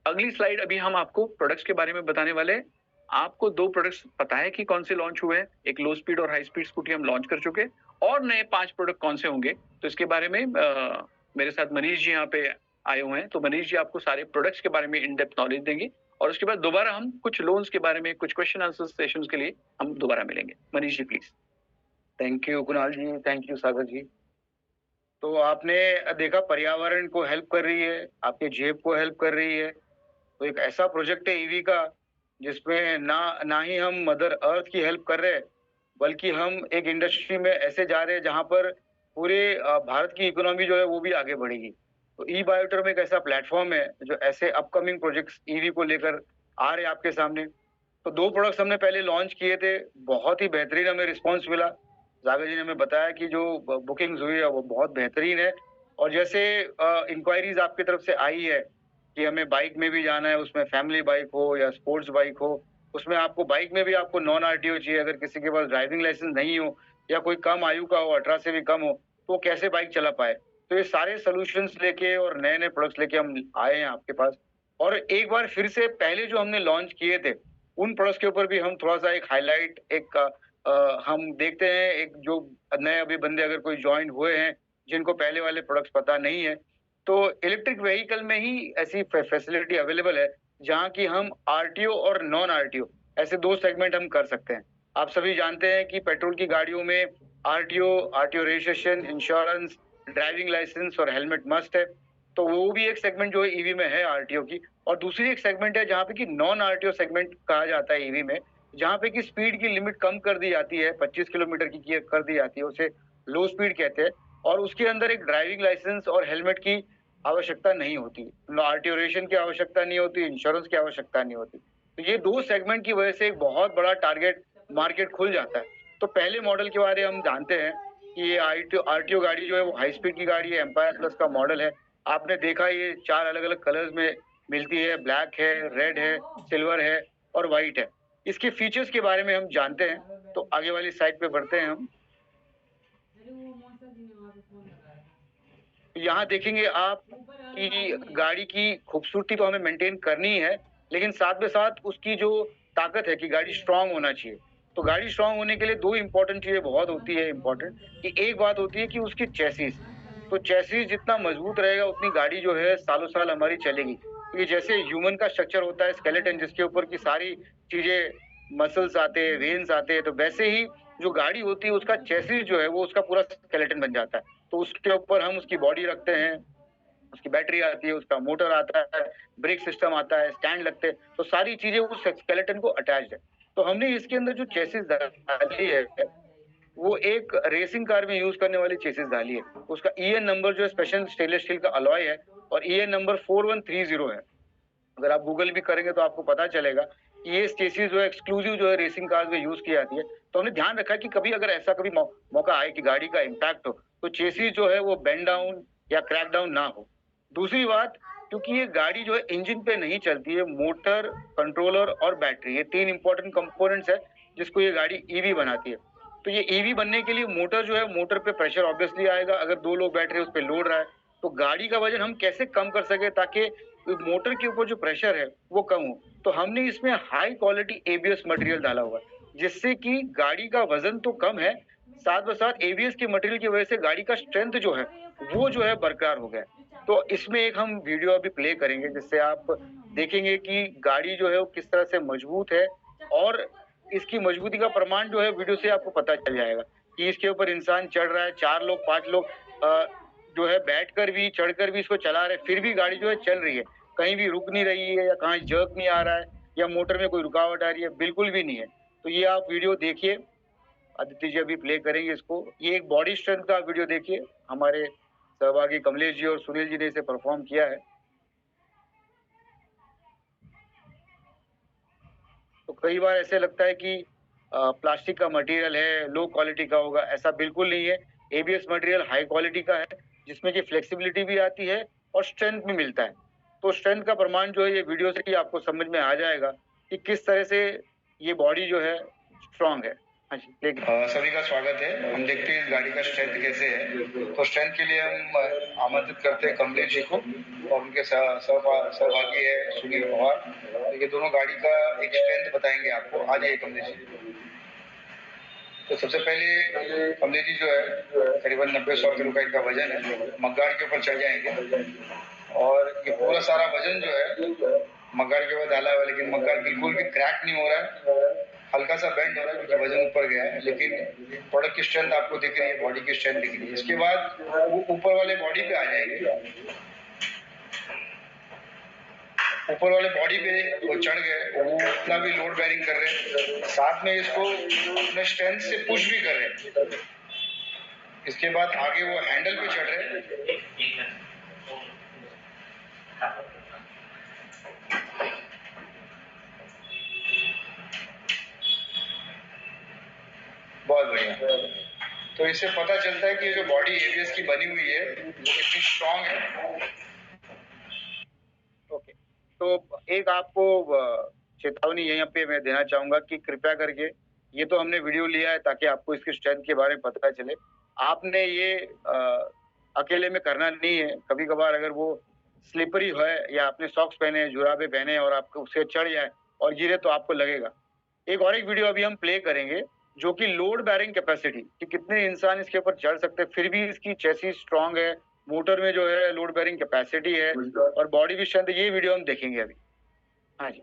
अगली स्लाइड अभी हम आपको प्रोडक्ट्स के बारे में बताने वाले हैं। आपको 2 प्रोडक्ट्स पता है कि कौन से लॉन्च हुए हैं, एक लो स्पीड और हाई स्पीड स्कूटी हम लॉन्च कर चुके, और नए 5 प्रोडक्ट कौन से होंगे, तो इसके बारे में मेरे साथ मनीष जी यहाँ पे आए हुए हैं। तो मनीष जी आपको सारे प्रोडक्ट्स के बारे में इन डेप्थ नॉलेज देंगे, और उसके बाद दोबारा हम कुछ लोन्स के बारे में, कुछ क्वेश्चन आंसर सेशंस के लिए हम दोबारा मिलेंगे। Manish ji please. Thank you Kunal ji, thank you Sagar ji. तो आपने देखा पर्यावरण को हेल्प कर रही है, आपके जेब को हेल्प कर रही है। तो एक ऐसा प्रोजेक्ट है ईवी का जिसमें ना ही हम मदर अर्थ की हेल्प कर रहे हैं, बल्कि हम एक इंडस्ट्री में ऐसे जा रहे हैं जहां पर पूरे भारत की इकोनॉमी जो है वो भी आगे बढ़ेगी। तो ई बायोटर्म एक ऐसा प्लेटफॉर्म है जो ऐसे अपकमिंग प्रोजेक्ट्स ईवी को लेकर आ रहे हैं आपके सामने। तो 2 प्रोडक्ट्स हमने पहले लॉन्च किए थे, बहुत ही बेहतरीन हमें रिस्पॉन्स मिला। जागर जी ने हमें बताया कि जो बुकिंग्स हुई है वो बहुत बेहतरीन है, और जैसे इंक्वायरीज आपकी तरफ से आई है कि हमें बाइक में भी जाना है, उसमें फैमिली बाइक हो या स्पोर्ट्स बाइक हो, उसमें आपको बाइक में भी आपको नॉन आरटीओ चाहिए, अगर किसी के पास ड्राइविंग लाइसेंस नहीं हो या कोई कम आयु का हो, 18 से भी कम हो, तो कैसे बाइक चला पाए। तो ये सारे सोल्यूशंस लेके और नए नए प्रोडक्ट्स लेके हम आए हैं आपके पास। और एक बार फिर से पहले जो हमने लॉन्च किए थे उन प्रोडक्ट्स के ऊपर भी हम थोड़ा सा एक हाईलाइट, हम देखते हैं, एक जो नए अभी बंदे अगर कोई ज्वाइन हुए हैं जिनको पहले वाले प्रोडक्ट्स पता नहीं है, तो इलेक्ट्रिक व्हीकल में ही ऐसी फैसिलिटी अवेलेबल है जहां की हम आरटीओ और नॉन आरटीओ ऐसे 2 सेगमेंट हम कर सकते हैं। आप सभी जानते हैं कि पेट्रोल की गाड़ियों में RTO registration, insurance, driving license और हेलमेट मस्ट है। तो वो भी एक सेगमेंट जो है ईवी में है आरटीओ की। और दूसरी एक सेगमेंट है जहाँ पे कि नॉन आरटीओ सेगमेंट कहा जाता है ईवी में, जहाँ पे कि स्पीड की लिमिट कम कर दी जाती है, 25 किलोमीटर की कर दी जाती है, उसे लो स्पीड कहते हैं, और उसके अंदर एक ड्राइविंग लाइसेंस और हेलमेट की आवश्यकता नहीं होती, आरटीओ रजिस्ट्रेशन की आवश्यकता नहीं होती, इंश्योरेंस की आवश्यकता नहीं होती। तो ये 2 सेगमेंट की वजह से एक बहुत बड़ा टारगेट मार्केट खुल जाता है। तो पहले मॉडल के बारे में हम जानते हैं कि ये आरटीओ गाड़ी जो है वो हाई स्पीड की गाड़ी है, एम्पायर प्लस का मॉडल है। आपने देखा ये 4 अलग अलग कलर्स में मिलती है, ब्लैक है, रेड है, सिल्वर है और व्हाइट है। इसके फीचर्स के बारे में हम जानते हैं, तो आगे वाली साइड पे बढ़ते हैं हम। यहाँ देखेंगे आप कि गाड़ी की खूबसूरती तो हमें मेंटेन करनी है, लेकिन साथ में साथ उसकी जो ताकत है कि गाड़ी स्ट्रांग होना चाहिए। तो गाड़ी स्ट्रांग होने के लिए 2 इंपॉर्टेंट चीजें बहुत होती है इंपॉर्टेंट, कि एक बात होती है कि उसकी चेसिस। तो चेसिस जितना मजबूत रहेगा उतनी गाड़ी जो है सालों साल हमारी चलेगी। क्योंकि जैसे ह्यूमन का स्ट्रक्चर होता है स्केलेटन, जिसके ऊपर की सारी चीजें, मसल्स आते हैं, वेन्स आते हैं, तो वैसे ही जो गाड़ी होती है उसका चेसिस जो है वो उसका पूरा स्केलेटन बन जाता है। तो उसके ऊपर हम उसकी बॉडी रखते हैं, उसकी बैटरी आती है, उसका मोटर आता है, ब्रेक सिस्टम आता है, स्टैंड लगते हैं, तो सारी चीजें उस स्केलेटन को अटैच्ड है। तो हमने इसके अंदर जो चेसिस डाली है वो एक रेसिंग कार में यूज करने वाली चेसिस डाली है। उसका EN नंबर जो है स्पेशल स्टेनलेस स्टील का अलॉय है, और EN नंबर 4130 है। अगर आप गूगल भी करेंगे तो आपको पता चलेगा कि ये चेसिस जो है एक्सक्लूसिव जो है रेसिंग कार में यूज की जाती है। तो हमने ध्यान रखा कि कभी अगर ऐसा कभी मौका आए कि गाड़ी का इम्पैक्ट हो, तो चेसिस जो है वो बेंड डाउन या क्रैक डाउन ना हो। दूसरी बात, क्योंकि ये गाड़ी जो है इंजन पे नहीं चलती है, मोटर, कंट्रोलर और बैटरी, ये 3 इंपॉर्टेंट कंपोनेंट्स है जिसको ये गाड़ी ईवी बनाती है। तो ये ईवी बनने के लिए मोटर जो है, मोटर पे प्रेशर ऑब्वियसली आएगा, अगर 2 लोग बैठ रहे हैं उस पे लोड रहा है, तो गाड़ी का वजन हम कैसे कम कर सके ताकि मोटर के ऊपर जो प्रेशर है वो कम हो। तो हमने इसमें हाई क्वालिटी ABS मटेरियल डाला हुआ है, जिससे कि गाड़ी का वजन तो कम है, साथ में साथ ABS के मटेरियल की वजह से गाड़ी का स्ट्रेंथ जो है वो जो है बरकरार हो गया। तो इसमें एक हम वीडियो अभी प्ले करेंगे जिससे आप देखेंगे कि गाड़ी जो है वो किस तरह से मजबूत है, और इसकी मजबूती का प्रमाण जो है वीडियो से आपको पता चल जाएगा कि इसके ऊपर इंसान चढ़ रहा है, 4 लोग 5 लोग जो है बैठकर भी चढ़कर भी इसको चला रहे, फिर भी गाड़ी जो है चल रही है, कहीं भी रुक नहीं रही है, या कहीं जर्क नहीं आ रहा है, या मोटर में कोई रुकावट आ रही है, बिल्कुल भी नहीं है। तो ये आप वीडियो देखिए, आदित्य जी अभी प्ले करेंगे इसको। ये एक बॉडी स्ट्रेंथ का वीडियो देखिए, हमारे सहभागी कमलेश जी और सुनील जी ने इसे परफॉर्म किया है। तो कई बार ऐसे लगता है कि प्लास्टिक का मटेरियल है, लो क्वालिटी का होगा, ऐसा बिल्कुल नहीं है। एबीएस मटेरियल हाई क्वालिटी का है, जिसमें कि फ्लेक्सिबिलिटी भी आती है और स्ट्रेंथ भी मिलता है। तो स्ट्रेंथ का प्रमाण जो है ये वीडियो से ही आपको समझ में आ जाएगा कि किस तरह से ये बॉडी जो है स्ट्रांग है। हाँ जी, देखिए। सभी का स्वागत है। हम देखते हैं इस गाड़ी का स्ट्रेंथ कैसे है। तो स्ट्रेंथ के लिए हम आमंत्रित करते हैं कमलेश जी को और उनके सहभागी है सुनील पवार। ये दोनों गाड़ी का एक स्ट्रेंथ बताएंगे आपको। आ जाइए कमलेश जी। तो सबसे पहले कमलेश जी जो है करीबन 90-100 किलो का इनका वजन है। मग्गाड़ के ऊपर चढ़ जाएंगे और ये पूरा सारा वजन जो है मग्गाड़ के ऊपर डाला हुआ है, लेकिन मग्गाड़ बिल्कुल भी क्रैक नहीं हो रहा है, हल्का सा बेंड हो रहा है क्योंकि वजन ऊपर गया है, लेकिन प्रोडक्ट की स्ट्रेंथ आपको दिख रही है, बॉडी की स्ट्रेंथ दिख रही है। इसके बाद वो ऊपर वाले बॉडी पे आ जाएंगे। ऊपर वाले बॉडी पे वो चढ़ गए, वो उतना भी लोड बेयरिंग कर रहे हैं, साथ में इसको अपने स्ट्रेंथ से पुश भी कर रहे हैं। इसके बाद आगे वो हैंडल पे चढ़ रहे हैं। बहुत बढ़िया। तो इससे पता चलता है कि जो बॉडी एबीएस की बनी हुई है वो कितनी स्ट्रांग है। ओके, तो एक आपको चेतावनी यहाँ पे मैं देना चाहूंगा कि कृपया करके, ये तो हमने वीडियो लिया है ताकि आपको इसकी स्ट्रेंथ के बारे में पता चले। आपने ये अकेले में करना नहीं है। कभी कभार अगर वो स्लिपरी है या आपने सॉक्स पहने, जुराबे पहने और आपको उससे चढ़ जाए और गिरे तो आपको लगेगा। एक और एक वीडियो अभी हम प्ले करेंगे जो कि लोड बेयरिंग कैपेसिटी, कि कितने इंसान इसके ऊपर चढ़ सकते हैं फिर भी इसकी चेसिस स्ट्रांग है, मोटर में जो है लोड बेयरिंग कैपेसिटी है और बॉडी भी स्ट्रेंथ। ये वीडियो हम देखेंगे अभी। हाँ जी,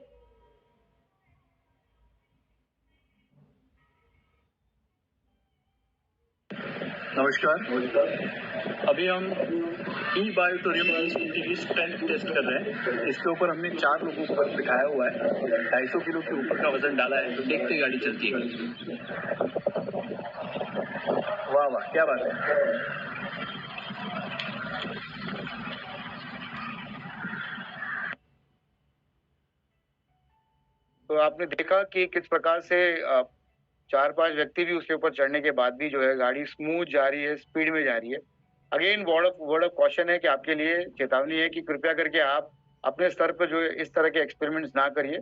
नमस्कार। अभी हम ई बायोटोरियम की स्ट्रेंथ टेस्ट कर रहे हैं। इसके ऊपर हमने 4 लोगों को बिठाया हुआ है, 250 किलो के ऊपर का वजन डाला है। तो देखते गाड़ी चलती है। वाह वाह, क्या बात है। तो आपने देखा कि किस प्रकार से 4-5 व्यक्ति भी उसके ऊपर चढ़ने के बाद भी जो है गाड़ी स्मूथ जा रही है, स्पीड में जा रही है। अगेन वर्ड ऑफ कॉशन है कि आपके लिए चेतावनी है कि कृपया करके आप अपने स्तर पर जो है इस तरह के एक्सपेरिमेंट्स ना करिए।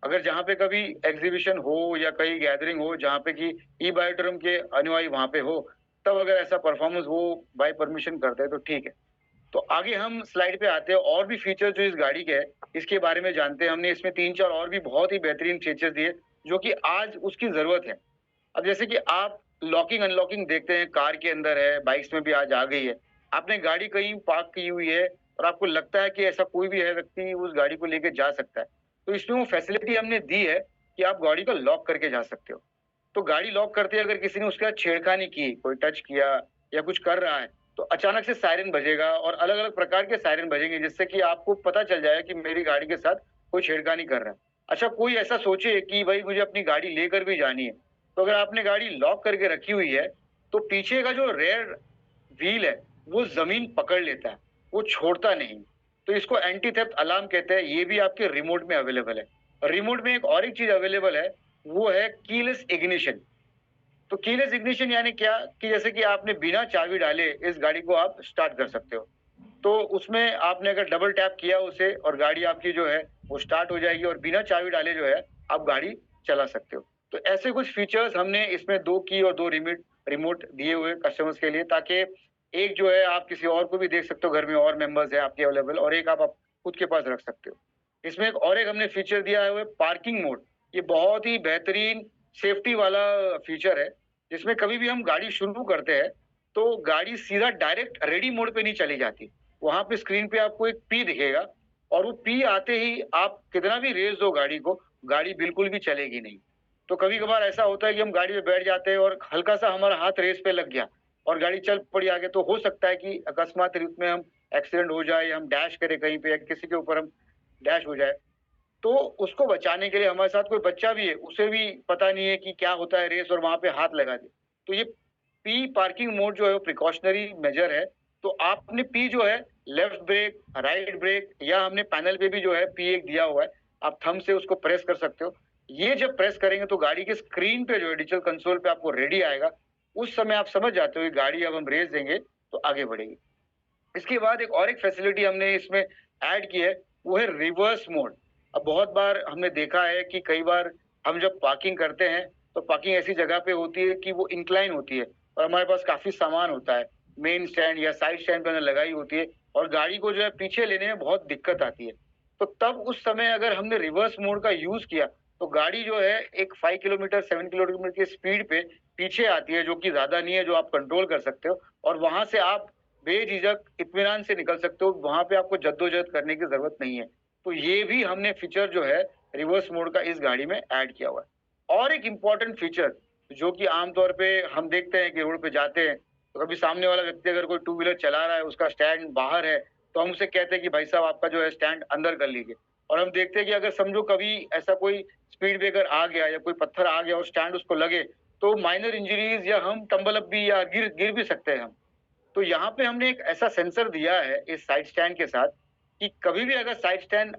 अगर जहाँ पे कभी एग्जीबिशन हो या कहीं गैदरिंग हो जहाँ पे कि ई बायोटोरियम के अनुयायी वहाँ पे हो, तब अगर ऐसा परफॉर्मेंस वो बाय परमिशन करते हैं तो ठीक है। तो आगे हम स्लाइड पे आते हैं और भी फीचर जो इस गाड़ी के है इसके बारे में जानते हैं। हमने इसमें 3-4 और भी बहुत ही बेहतरीन फीचर्स दिए जो कि आज उसकी जरूरत है। अब जैसे कि आप लॉकिंग अनलॉकिंग देखते हैं, कार के अंदर है, बाइक्स में भी आज आ गई है। आपने गाड़ी कहीं पार्क की हुई है और आपको लगता है कि ऐसा कोई भी है व्यक्ति उस गाड़ी को लेके जा सकता है, तो इसमें वो फैसिलिटी हमने दी है कि आप गाड़ी को लॉक करके जा सकते हो। तो गाड़ी लॉक करते अगर किसी ने उसके साथ छेड़खानी की, कोई टच किया या कुछ कर रहा है, तो अचानक से सायरन बजेगा और अलग अलग प्रकार के सायरन बजेंगे जिससे कि आपको पता चल जाए कि मेरी गाड़ी के साथ कोई छेड़खानी कर रहा है। अच्छा, कोई ऐसा सोचे कि भाई मुझे अपनी गाड़ी लेकर भी जानी है, तो अगर आपने गाड़ी लॉक करके रखी हुई है तो पीछे का जो रेयर व्हील है वो जमीन पकड़ लेता है, वो छोड़ता नहीं। तो इसको एंटी थेफ्ट अलार्म कहते हैं। ये भी आपके रिमोट में अवेलेबल है। रिमोट में एक और एक चीज अवेलेबल है, वो है कीलेस इग्निशन। तो कीलेस इग्निशन यानी क्या कि जैसे कि आपने बिना चाबी डाले इस गाड़ी को आप स्टार्ट कर सकते हो। तो उसमें आपने अगर डबल टैप किया उसे और गाड़ी आपकी जो है वो स्टार्ट हो जाएगी और बिना चाबी डाले जो है आप गाड़ी चला सकते हो। तो ऐसे कुछ फीचर्स हमने इसमें 2 की और 2 रिमोट दिए हुए कस्टमर्स के लिए, ताकि एक जो है आप किसी और को भी देख सकते हो, घर में और मेंबर्स है आपके अवेलेबल, और एक आप खुद के पास रख सकते हो। इसमें एक और एक हमने फीचर दिया है वो पार्किंग मोड। ये बहुत ही बेहतरीन सेफ्टी वाला फीचर है जिसमें कभी भी हम गाड़ी शुरू करते हैं तो गाड़ी सीधा डायरेक्ट रेडी मोड पे नहीं चली जाती। वहां पे स्क्रीन पे आपको एक पी दिखेगा और वो पी आते ही आप कितना भी रेस दो गाड़ी को, गाड़ी बिल्कुल भी चलेगी नहीं। तो कभी कभार ऐसा होता है कि हम गाड़ी में बैठ जाते हैं और हल्का सा हमारा हाथ रेस पे लग गया और गाड़ी चल पड़ी आगे, तो हो सकता है कि अकस्मात रूप में हम एक्सीडेंट हो जाए, हम डैश करें कहीं पे या किसी के ऊपर हम डैश हो जाए। तो उसको बचाने के लिए हमारे साथ कोई बच्चा भी है, उसे भी पता नहीं है कि क्या होता है रेस, और वहां पे हाथ लगा दे। तो ये पी पार्किंग मोड जो है वो प्रिकॉशनरी मेजर है तो आपने पी जो है लेफ्ट ब्रेक, राइट ब्रेक, या हमने पैनल पे भी जो है पी एक दिया हुआ है, आप थंब से उसको प्रेस कर सकते हो। ये जब प्रेस करेंगे तो गाड़ी के स्क्रीन पे जो है डिजिटल कंसोल पे आपको रेडी आएगा। उस समय आप समझ जाते हो कि गाड़ी अब हम रेस देंगे तो आगे बढ़ेगी। इसके बाद एक फैसिलिटी हमने इसमें ऐड की है, वो है रिवर्स मोड। अब बहुत बार हमने देखा है कि कई बार हम जब पार्किंग करते हैं तो पार्किंग ऐसी जगह पे होती है कि वो इंक्लाइन होती है और हमारे पास काफी सामान होता है, मेन स्टैंड या साइड स्टैंड पे लगाई होती है और गाड़ी को जो है पीछे लेने में बहुत दिक्कत आती है। तो तब उस समय अगर हमने रिवर्स मोड का यूज किया तो गाड़ी जो है एक 5 किलोमीटर 7 किलोमीटर की स्पीड पे पीछे आती है, जो कि ज्यादा नहीं है, जो आप कंट्रोल कर सकते हो और वहां से आप बेझिझक इत्मीनान से निकल सकते हो। वहां पे आपको जद्दोजहद करने की जरूरत नहीं है। तो ये भी हमने फीचर जो है रिवर्स मोड का इस गाड़ी में ऐड किया हुआ है। और एक इम्पॉर्टेंट फीचर जो कि आमतौर पे हम देखते हैं कि रोड पे जाते हैं तो कभी सामने वाला व्यक्ति अगर कोई टू व्हीलर चला रहा है, उसका स्टैंड बाहर है, तो हम उसे कहते हैं कि भाई साहब आपका जो है स्टैंड अंदर कर लीजिए। और हम देखते हैं कि अगर समझो कभी ऐसा कोई स्पीड ब्रेकर आ गया या कोई पत्थर आ गया और स्टैंड उसको लगे तो माइनर इंजरीज या हम टंबल अप भी या गिर भी सकते हैं हम। तो यहाँ पे हमने एक ऐसा सेंसर दिया है इस साइड स्टैंड के साथ कि कभी भी अगर साइड स्टैंड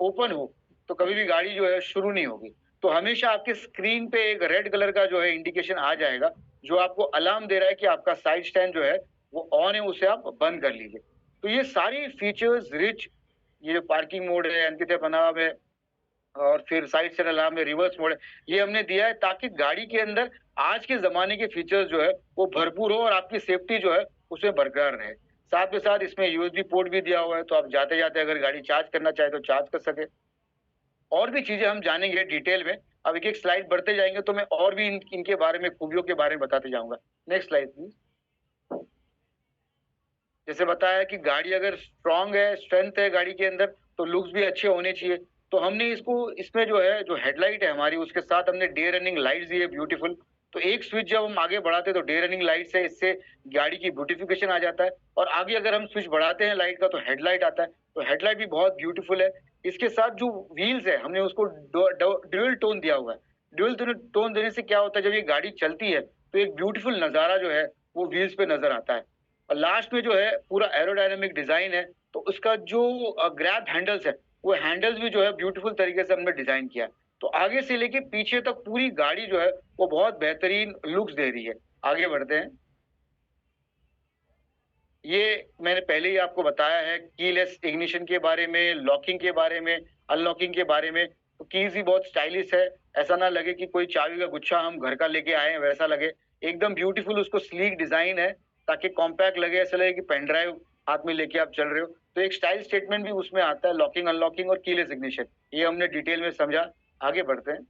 ओपन हो तो कभी भी गाड़ी जो है शुरू नहीं होगी। तो हमेशा आपके स्क्रीन पे एक रेड कलर का जो है इंडिकेशन आ जाएगा जो आपको अलार्म दे रहा है कि आपका साइड स्टैंड जो है वो ऑन है, उसे आप बंद कर लीजिए। तो ये सारी फीचर्स रिच, ये जो पार्किंग मोड है, अंकित पनाव है और फिर साइड स्टैंड अलार्म है, रिवर्स मोड है, ये हमने दिया है ताकि गाड़ी के अंदर आज के जमाने के फीचर्स जो है वो भरपूर हो और आपकी सेफ्टी जो है उसमें बरकरार रहे। साथ के साथ इसमें यूएसबी पोर्ट भी दिया हुआ है, तो आप जाते जाते अगर गाड़ी चार्ज करना चाहे तो चार्ज कर सके। और भी चीजें हम जानेंगे डिटेल में। अब एक एक स्लाइड बढ़ते जाएंगे तो मैं और भी इनके बारे में, खूबियों के बारे में बताते जाऊंगा। Next slide please. जैसे बताया कि गाड़ी अगर स्ट्रांग है, स्ट्रेंथ है गाड़ी के अंदर, तो लुक्स भी अच्छे होने चाहिए। तो हमने इसको, इसमें जो है जो हेडलाइट है हमारी, उसके साथ हमने डे रनिंग लाइट्स दी है ब्यूटीफुल। तो एक स्विच जब हम आगे बढ़ाते हैं तो डे रनिंग लाइट से इससे गाड़ी की ब्यूटिफिकेशन आ जाता है और आगे अगर हम स्विच बढ़ाते हैं लाइट का तो हेडलाइट आता है। तो हेडलाइट भी बहुत ब्यूटीफुल है। इसके साथ जो व्हील्स है हमने उसको ड्यूअल टोन दिया हुआ है। ड्यूअल टोन देने से क्या होता है, जब ये गाड़ी चलती है तो एक ब्यूटीफुल नजारा जो है वो व्हील्स पे नजर आता है। और लास्ट में जो है पूरा एरोडायनामिक डिजाइन है, तो उसका जो ग्रैब हैंडल्स है वो हैंडल्स भी जो है ब्यूटीफुल तरीके से हमने डिजाइन किया है। तो आगे से लेके पीछे तक पूरी गाड़ी जो है वो बहुत बेहतरीन लुक्स दे रही है। आगे बढ़ते हैं। ये मैंने पहले ही आपको बताया है कीलेस इग्निशन के बारे में, लॉकिंग के बारे में, अनलॉकिंग के बारे में। तो कीज भी बहुत स्टाइलिश है, ऐसा ना लगे कि कोई चाबी का गुच्छा हम घर का लेके आए हैं, वैसा लगे। एकदम ब्यूटीफुल उसको स्लीक डिजाइन है ताकि कॉम्पैक्ट लगे, ऐसा लगे कि पेन ड्राइव हाथ में लेके आप चल रहे हो। तो एक स्टाइल स्टेटमेंट भी उसमें आता है, लॉकिंग, अनलॉकिंग और कीलेस इग्निशन, ये हमने डिटेल में समझा। आगे बढ़ते हैं।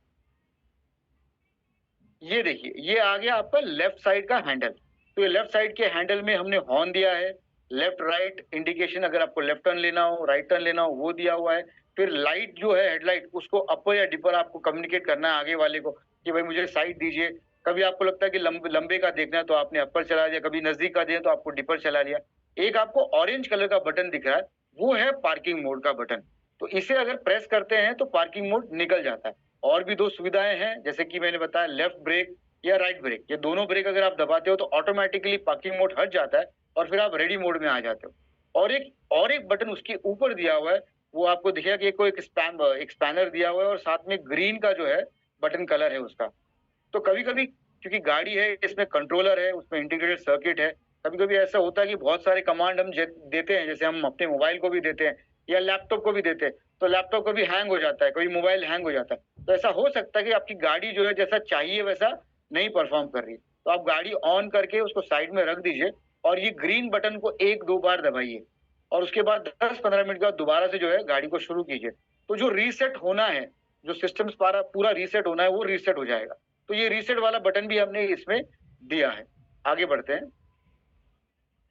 ये देखिए, ये आ गया आपका लेफ्ट साइड का हैंडल। तो ये लेफ्ट साइड के हैंडल में हमने हॉर्न दिया है, लेफ्ट राइट इंडिकेशन, अगर आपको लेफ्ट टर्न लेना हो, राइट टर्न लेना हो, वो दिया हुआ है। फिर लाइट जो है हेडलाइट, उसको अपर या डिपर आपको कम्युनिकेट करना है आगे वाले को कि भाई मुझे साइड दीजिए। कभी आपको लगता है कि लंबे का देखना है तो आपने अपर चला दिया, कभी नजदीक का दिया तो आपको डिपर चला लिया। एक आपको ऑरेंज कलर का बटन दिख रहा है, वो है पार्किंग मोड का बटन। तो इसे अगर प्रेस करते हैं तो पार्किंग मोड निकल जाता है। और भी दो सुविधाएं हैं, जैसे कि मैंने बताया लेफ्ट ब्रेक या राइट ब्रेक, ये दोनों ब्रेक अगर आप दबाते हो तो ऑटोमेटिकली पार्किंग मोड हट जाता है और फिर आप रेडी मोड में आ जाते हो। और एक बटन उसके ऊपर दिया हुआ है, वो आपको दिखेगा कि कोई एक स्पैनर दिया हुआ है और साथ में ग्रीन का जो है बटन कलर है उसका। तो कभी कभी क्योंकि गाड़ी है, इसमें कंट्रोलर है, उसमें इंटीग्रेटेड सर्किट है, कभी कभी ऐसा होता है कि बहुत सारे कमांड हम देते हैं, जैसे हम अपने मोबाइल को भी देते हैं या लैपटॉप को भी देते हैं, तो लैपटॉप कभी हैंग हो जाता है, कभी मोबाइल हैंग हो जाता है। तो ऐसा हो सकता है कि आपकी गाड़ी जो है जैसा चाहिए वैसा नहीं परफॉर्म कर रही, तो आप गाड़ी ऑन करके उसको साइड में रख दीजिए और ये ग्रीन बटन को 1-2 बार दबाइए और उसके बाद 10-15 मिनट के बाद दोबारा से जो है गाड़ी को शुरू कीजिए। तो जो रीसेट होना है, जो सिस्टम पूरा रीसेट होना है, वो रीसेट हो जाएगा। तो ये रीसेट वाला बटन भी हमने इसमें दिया है। आगे बढ़ते हैं।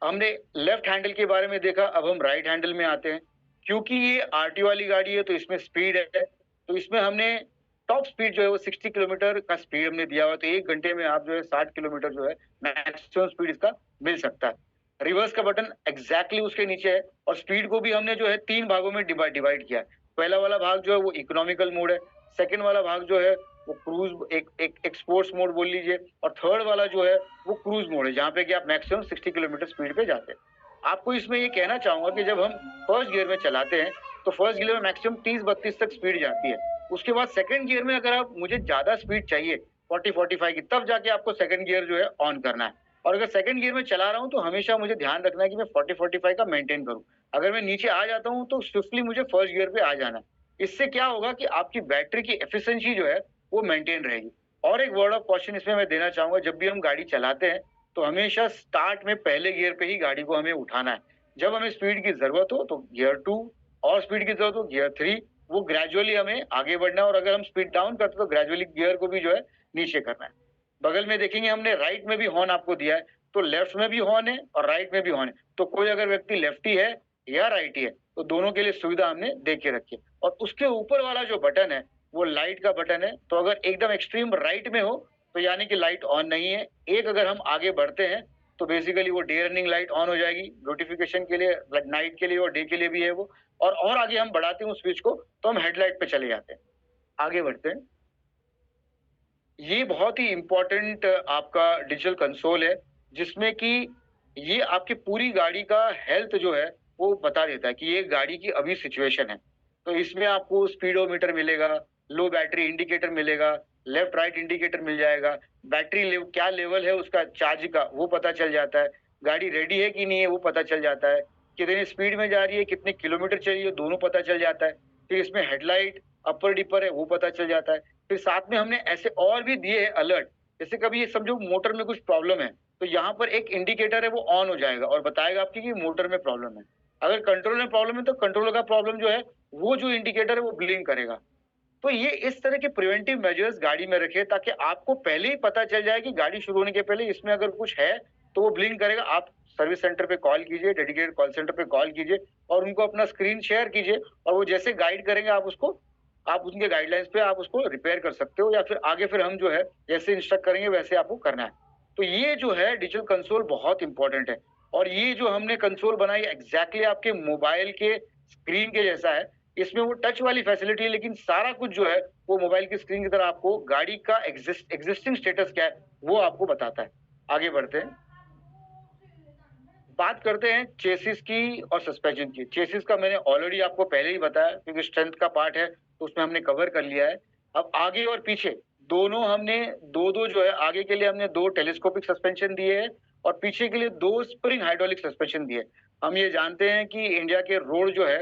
हमने लेफ्ट हैंडल के बारे में देखा, अब हम राइट हैंडल में आते हैं। क्योंकि ये आरटी वाली गाड़ी है तो इसमें स्पीड है, तो इसमें हमने टॉप स्पीड जो है वो 60 किलोमीटर का स्पीड हमने दिया हुआ। तो 1 घंटे में आप जो है 60 किलोमीटर जो है मैक्सिमम स्पीड इसका मिल सकता है। रिवर्स का बटन एग्जैक्टली उसके नीचे है और स्पीड को भी हमने जो है 3 भागों में डिवाइड किया है। पहला वाला भाग जो है वो इकोनॉमिकल मोड है, सेकेंड वाला भाग जो है वो क्रूज, एक स्पोर्ट्स मोड बोल लीजिए, और थर्ड वाला जो है वो क्रूज मोड है, जहाँ पे कि आप मैक्सिमम 60 किलोमीटर स्पीड पे जाते हैं। आपको इसमें ये कहना चाहूंगा कि जब हम फर्स्ट गियर में चलाते हैं तो फर्स्ट गियर में मैक्सिमम 30-32 तक स्पीड जाती है। उसके बाद सेकंड गियर में अगर आप मुझे ज्यादा स्पीड चाहिए 40-45 की, तब जाके आपको सेकंड गियर जो है ऑन करना है। और अगर सेकंड गियर में चला रहा हूँ तो हमेशा मुझे ध्यान रखना है कि मैं 40-45 का मेंटेन करूँ। अगर मैं नीचे आ जाता हूँ तो स्विफ्टली मुझे फर्स्ट गियर पे आ जाना है। इससे क्या होगा कि आपकी बैटरी की एफिशिएंसी जो है वो मेंटेन रहेगी। और एक वर्ड ऑफ कॉशन इसमें मैं देना चाहूंगा, जब भी हम गाड़ी चलाते हैं तो हमेशा स्टार्ट में पहले गियर पे ही गाड़ी को हमें उठाना है। जब हमें स्पीड की जरूरत हो तो गियर 2, और स्पीड की जरूरत हो गियर 3, वो ग्रेजुअली हमें आगे बढ़ना है। और अगर हम स्पीड डाउन करते तो ग्रेजुअली गियर को भी जो है नीचे करना है। बगल में देखेंगे हमने राइट में भी हॉर्न आपको दिया है, तो लेफ्ट में भी हॉर्न है और राइट में भी हॉर्न है। तो कोई अगर व्यक्ति लेफ्टी है या राइटी है तो दोनों के लिए सुविधा हमने दे के रखी है। और उसके ऊपर वाला जो बटन है वो लाइट का बटन है। तो अगर एकदम एक्सट्रीम राइट में हो तो यानी कि लाइट ऑन नहीं है। एक अगर हम आगे बढ़ते हैं तो बेसिकली वो डे रनिंग लाइट ऑन हो जाएगी, नोटिफिकेशन के लिए, नाइट के लिए और डे के लिए भी है वो। और आगे हम बढ़ाते हैं उस स्विच को तो हम हेडलाइट पे चले जाते हैं। आगे बढ़ते हैं। ये बहुत ही इंपॉर्टेंट आपका डिजिटल कंसोल है, जिसमें कि ये आपकी पूरी गाड़ी का हेल्थ जो है वो बता देता है कि ये गाड़ी की अभी सिचुएशन है। तो इसमें आपको स्पीडोमीटर मिलेगा, लो बैटरी इंडिकेटर मिलेगा, लेफ्ट राइट इंडिकेटर मिल जाएगा, बैटरी क्या लेवल है उसका चार्ज का वो पता चल जाता है, गाड़ी रेडी है कि नहीं है वो पता चल जाता है, कितनी स्पीड में जा रही है, कितने किलोमीटर चली है, दोनों पता चल जाता है। फिर इसमें हेडलाइट अपर डिपर है वो पता चल जाता है। फिर साथ में हमने ऐसे और भी दिए हैं अलर्ट, जैसे कभी ये समझो मोटर में कुछ प्रॉब्लम है तो यहाँ पर एक इंडिकेटर है वो ऑन हो जाएगा और बताएगा आपकी कि मोटर में प्रॉब्लम है। अगर कंट्रोल में प्रॉब्लम है तो कंट्रोलर का प्रॉब्लम जो है वो जो इंडिकेटर है वो ब्लिंक करेगा। तो ये इस तरह के प्रिवेंटिव मेजर्स गाड़ी में रखे ताकि आपको पहले ही पता चल जाए कि गाड़ी शुरू होने के पहले इसमें अगर कुछ है तो वो ब्लिंक करेगा। आप सर्विस सेंटर पे कॉल कीजिए, डेडिकेटेड कॉल सेंटर पे कॉल कीजिए और उनको अपना स्क्रीन शेयर कीजिए और वो जैसे गाइड करेंगे आप उनके गाइडलाइंस पे आप उसको रिपेयर कर सकते हो, या फिर आगे फिर हम जो है जैसे इंस्ट्रक्ट करेंगे वैसे आपको करना है। तो ये जो है डिजिटल कंसोल बहुत इंपॉर्टेंट है। और ये जो हमने कंसोल बनाई एग्जैक्टली आपके मोबाइल के स्क्रीन के जैसा है। इसमें वो टच वाली फैसिलिटी है लेकिन सारा कुछ जो है वो मोबाइल की स्क्रीन की तरह आपको गाड़ी का एग्जिस्टिंग स्टेटस क्या है वो आपको बताता है। आगे बढ़ते हैं, बात करते हैं चेसिस की और सस्पेंशन की। चेसिस का मैंने ऑलरेडी आपको पहले ही बताया क्योंकि स्ट्रेंथ का पार्ट है तो उसमें हमने कवर कर लिया है। अब आगे और पीछे दोनों हमने दो जो है, आगे के लिए हमने 2 टेलीस्कोपिक सस्पेंशन दिए हैं और पीछे के लिए 2 स्प्रिंग हाइड्रोलिक सस्पेंशन दिए। हम ये जानते हैं कि इंडिया के रोड जो है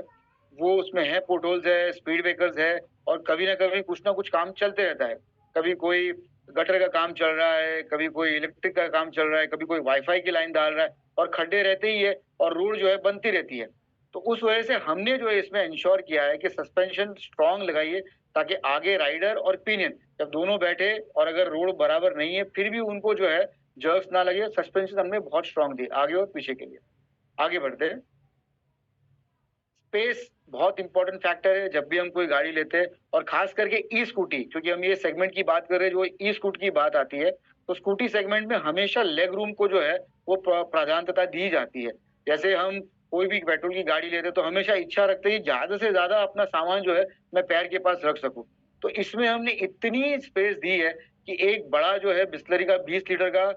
वो उसमें है, पोटहोल्स है, स्पीड ब्रेकर्स है और कभी ना कभी कुछ ना कुछ काम चलते रहता है। कभी कोई गटर का काम चल रहा है, कभी कोई इलेक्ट्रिक का काम चल रहा है, कभी कोई वाईफाई की लाइन डाल रहा है और खड्डे रहते ही है और रोड जो है बनती रहती है। तो उस वजह से हमने जो है इसमें इंश्योर किया है कि सस्पेंशन स्ट्रॉन्ग लगाइए ताकि आगे राइडर और पिनियन जब दोनों बैठे और अगर रोड बराबर नहीं है फिर भी उनको जो है जर्क्स ना लगे। सस्पेंशन हमने बहुत स्ट्रॉन्ग दी आगे और पीछे के लिए। आगे बढ़ते हैं। स्पेस बहुत इंपॉर्टेंट फैक्टर है जब भी हम कोई गाड़ी लेते हैं और खास करके ई स्कूटी, क्योंकि हम ये सेगमेंट की बात कर रहे हैं, जो ई स्कूटी की बात आती है तो स्कूटी सेगमेंट में हमेशा लेग रूम को जो है वो प्राधान्यता दी जाती है। जैसे हम कोई भी पेट्रोल की गाड़ी लेते हैं तो हमेशा इच्छा रखते हैं ज्यादा से ज्यादा अपना सामान जो है मैं पैर के पास रख सकूं। तो इसमें हमने इतनी स्पेस दी है कि एक बड़ा जो है बिस्लरी का 20 लीटर का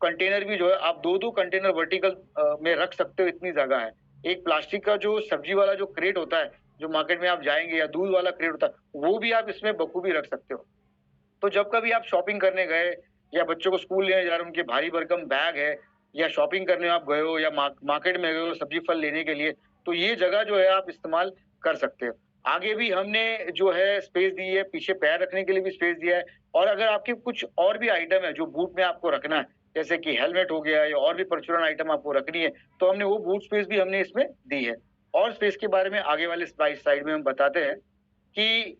कंटेनर भी जो है आप 2 कंटेनर वर्टिकल में रख सकते हो, इतनी जगह है। एक प्लास्टिक का जो सब्जी वाला जो क्रेट होता है जो मार्केट में आप जाएंगे या दूध वाला क्रेट होता है वो भी आप इसमें बखूबी रख सकते हो। तो जब कभी आप शॉपिंग करने गए या बच्चों को स्कूल लेने जा रहे हो, उनके भारी भरकम बैग है या शॉपिंग करने आप गए हो या मार्केट में गए हो सब्जी फल लेने के लिए, तो ये जगह जो है आप इस्तेमाल कर सकते हो। आगे भी हमने जो है स्पेस दी है, पीछे पैर रखने के लिए भी स्पेस दिया है। और अगर आपके कुछ और भी आइटम है जो बूट में आपको रखना है, जैसे कि हेलमेट हो गया या और भी परचूरन आइटम आपको रखनी है, तो हमने वो बूट स्पेस भी हमने इसमें दी है। और स्पेस के बारे में आगे वाले साइड में हम बताते हैं कि